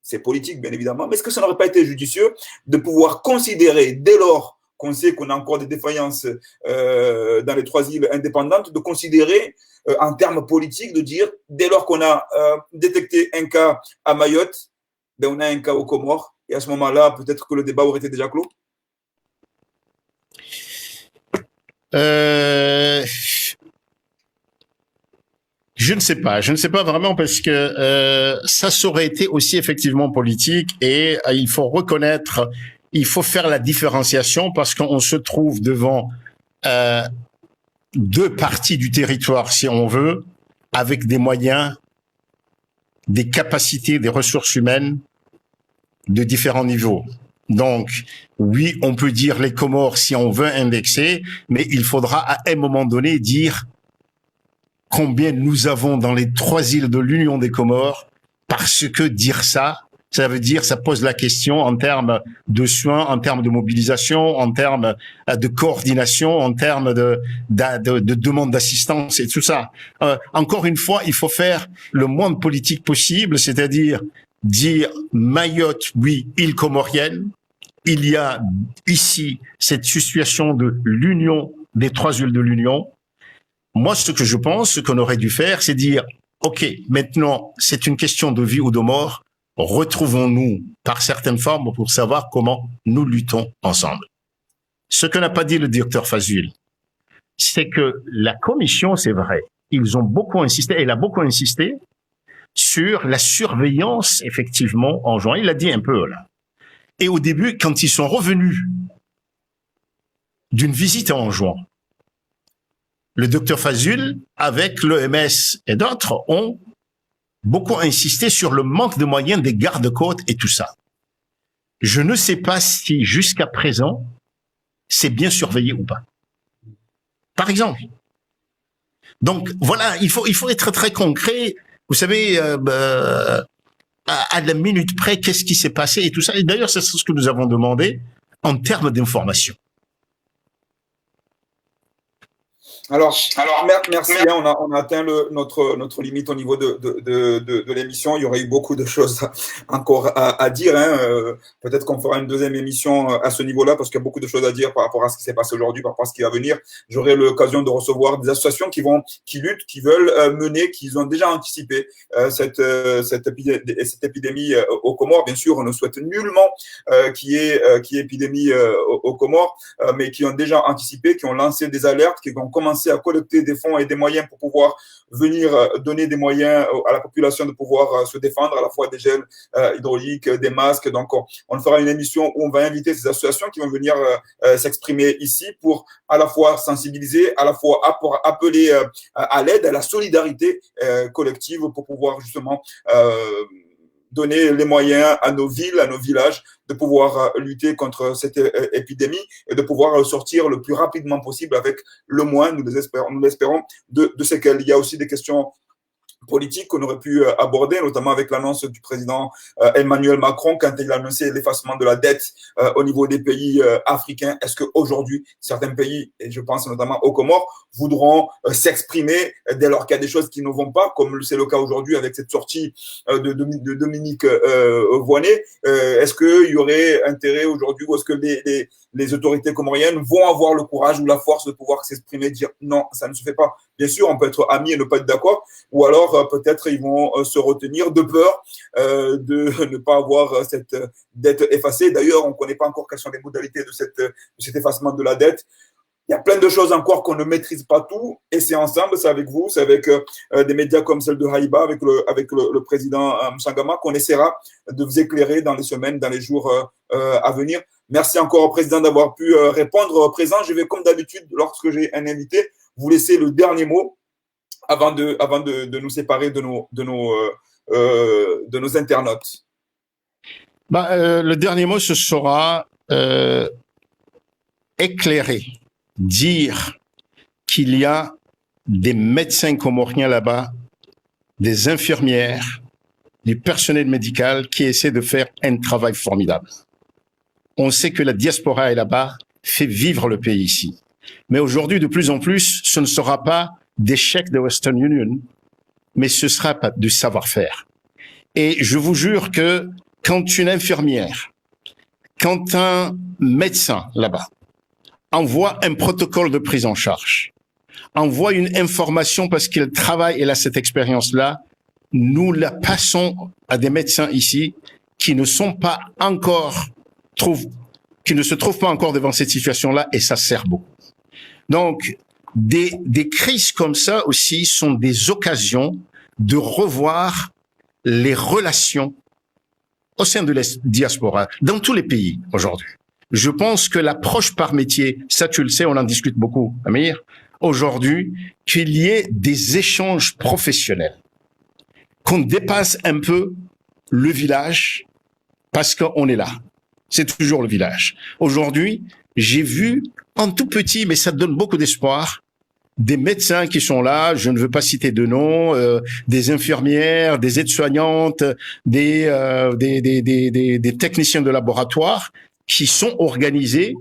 c'est politique bien évidemment, mais est-ce que ça n'aurait pas été judicieux de pouvoir considérer, dès lors qu'on sait qu'on a encore des défaillances dans les 3 îles indépendantes, de considérer en termes politiques, de dire, dès lors qu'on a détecté un cas à Mayotte, ben on a un cas aux Comores, et à ce moment-là, peut-être que le débat aurait été déjà clos? Je ne sais pas vraiment parce que ça aurait été aussi effectivement politique et il faut reconnaître, il faut faire la différenciation parce qu'on se trouve devant 2 parties du territoire, si on veut, avec des moyens, des capacités, des ressources humaines de différents niveaux. Donc, oui, on peut dire les Comores si on veut indexer, mais il faudra à un moment donné dire combien nous avons dans les 3 îles de l'Union des Comores, parce que dire ça veut dire, ça pose la question en termes de soins, en termes de mobilisation, en termes de coordination, en termes de demande d'assistance et tout ça. Encore une fois, il faut faire le moins de politique possible, c'est-à-dire dire Mayotte, oui, île comorienne. Il y a ici cette situation de l'union des 3 îles de l'Union. moi, ce que je pense, ce qu'on aurait dû faire, c'est dire, OK, maintenant, c'est une question de vie ou de mort. Retrouvons-nous par certaines formes pour savoir comment nous luttons ensemble. Ce que n'a pas dit le docteur Fazul, c'est que la commission, c'est vrai, ils ont beaucoup insisté, elle a beaucoup insisté sur la surveillance, effectivement, en juin. Il l'a dit un peu, là. Et au début, quand ils sont revenus d'une visite en juin, le docteur Fazul, avec l'OMS et d'autres, ont beaucoup insisté sur le manque de moyens des gardes-côtes et tout ça. Je ne sais pas si, jusqu'à présent, c'est bien surveillé ou pas. Par exemple. Donc, voilà, il faut être très concret. Vous savez, à la minute près, qu'est-ce qui s'est passé et tout ça. Et d'ailleurs, c'est ce que nous avons demandé en termes d'information. Alors, merci. On a atteint notre limite au niveau de l'émission. Il y aurait eu beaucoup de choses encore à dire. Peut-être qu'on fera une deuxième émission à ce niveau-là parce qu'il y a beaucoup de choses à dire par rapport à ce qui s'est passé aujourd'hui, par rapport à ce qui va venir. J'aurai l'occasion de recevoir des associations qui luttent, qui veulent mener, qui ont déjà anticipé cette épidémie aux Comores. Bien sûr, on ne souhaite nullement qu'il y ait épidémie aux Comores, mais qui ont déjà anticipé, qui ont lancé des alertes, qui ont commencé à collecter des fonds et des moyens pour pouvoir venir donner des moyens à la population de pouvoir se défendre, à la fois des gels hydrauliques, des masques. Donc, on fera une émission où on va inviter ces associations qui vont venir s'exprimer ici pour à la fois sensibiliser, à la fois appeler à l'aide, à la solidarité collective pour pouvoir justement donner les moyens à nos villes, à nos villages de pouvoir lutter contre cette épidémie et de pouvoir sortir le plus rapidement possible avec le moins, nous l'espérons, de séquelles. Il y a aussi des questions politiques qu'on aurait pu aborder, notamment avec l'annonce du président Emmanuel Macron quand il a annoncé l'effacement de la dette au niveau des pays africains. Est-ce qu'aujourd'hui, certains pays, et je pense notamment aux Comores, voudront s'exprimer dès lors qu'il y a des choses qui ne vont pas, comme c'est le cas aujourd'hui avec cette sortie de Dominique Voynet. Est-ce qu'il y aurait intérêt aujourd'hui ou est-ce que les autorités comoriennes vont avoir le courage ou la force de pouvoir s'exprimer, dire non, ça ne se fait pas. Bien sûr, on peut être amis et ne pas être d'accord, ou alors peut-être ils vont se retenir de peur de ne pas avoir cette dette effacée. D'ailleurs, on ne connaît pas encore quelles sont les modalités de cet effacement de la dette. Il y a plein de choses encore qu'on ne maîtrise pas tout, et c'est ensemble, c'est avec vous, c'est avec des médias comme celle de Haïba, avec le président Msangama, qu'on essaiera de vous éclairer dans les semaines, dans les jours à venir. Merci encore au président d'avoir pu répondre présent. Je vais, comme d'habitude, lorsque j'ai un invité, vous laisser le dernier mot avant de nous séparer de nos internautes. Le dernier mot, ce sera éclairer, dire qu'il y a des médecins comoriens là-bas, des infirmières, du personnel médical qui essaient de faire un travail formidable. On sait que la diaspora est là-bas, fait vivre le pays ici. Mais aujourd'hui, de plus en plus, ce ne sera pas des chèques de Western Union, mais ce sera pas du savoir-faire. Et je vous jure que quand une infirmière, quand un médecin là-bas envoie un protocole de prise en charge, envoie une information parce qu'il travaille et il a cette expérience-là, nous la passons à des médecins ici qui ne sont pas encore qui ne se trouvent pas encore devant cette situation-là, et ça sert beaucoup. Donc, des crises comme ça aussi sont des occasions de revoir les relations au sein de la diaspora, dans tous les pays aujourd'hui. Je pense que l'approche par métier, ça tu le sais, on en discute beaucoup, Amir, aujourd'hui, qu'il y ait des échanges professionnels, qu'on dépasse un peu le village, parce qu'on est là. C'est toujours le village. Aujourd'hui, j'ai vu en tout petit, mais ça donne beaucoup d'espoir, des médecins qui sont là, je ne veux pas citer de noms, des infirmières, des aides-soignantes, des techniciens de laboratoire qui sont organisés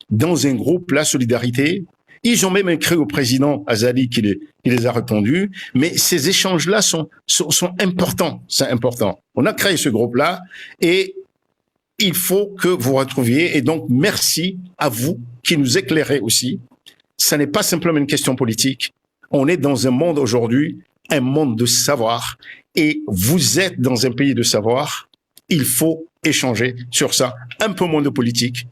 dans un groupe, la Solidarité. Ils ont même écrit au président Azali qui les a répondu. Mais ces échanges-là sont importants. C'est important. On a créé ce groupe-là et il faut que vous retrouviez. Et donc, merci à vous qui nous éclairez aussi. Ça n'est pas simplement une question politique. On est dans un monde aujourd'hui, un monde de savoir, et vous êtes dans un pays de savoir. Il faut échanger sur ça. Un peu moins de politique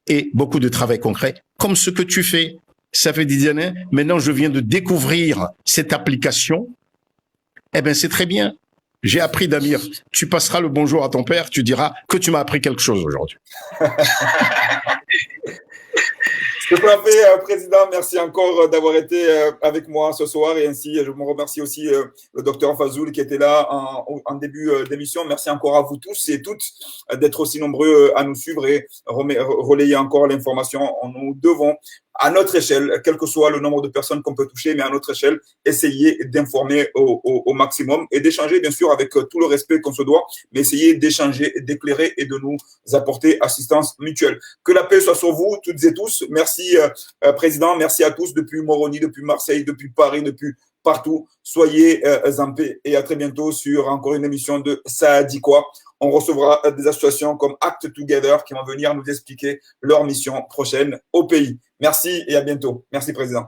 et beaucoup de travail concret, comme ce que tu fais. Ça fait 10 années. Maintenant, je viens de découvrir cette application. Eh bien, c'est très bien. J'ai appris d'Amir. Tu passeras le bonjour à ton père. Tu diras que tu m'as appris quelque chose aujourd'hui. C'est parfait, Président. Merci encore d'avoir été avec moi ce soir. Et ainsi, je me remercie aussi le docteur Fazoul qui était là en début d'émission. Merci encore à vous tous et toutes d'être aussi nombreux à nous suivre et relayer encore l'information. Nous devons, à notre échelle, quel que soit le nombre de personnes qu'on peut toucher, mais à notre échelle, essayer d'informer au maximum et d'échanger, bien sûr, avec tout le respect qu'on se doit, mais essayer d'échanger, d'éclairer et de nous apporter assistance mutuelle. Que la paix soit sur vous, toutes et tous. Merci, Président. Merci à tous depuis Moroni, depuis Marseille, depuis Paris, depuis partout. Soyez en paix et à très bientôt sur encore une émission de Ça a dit quoi. On recevra des associations comme Act Together qui vont venir nous expliquer leur mission prochaine au pays. Merci et à bientôt. Merci, Président.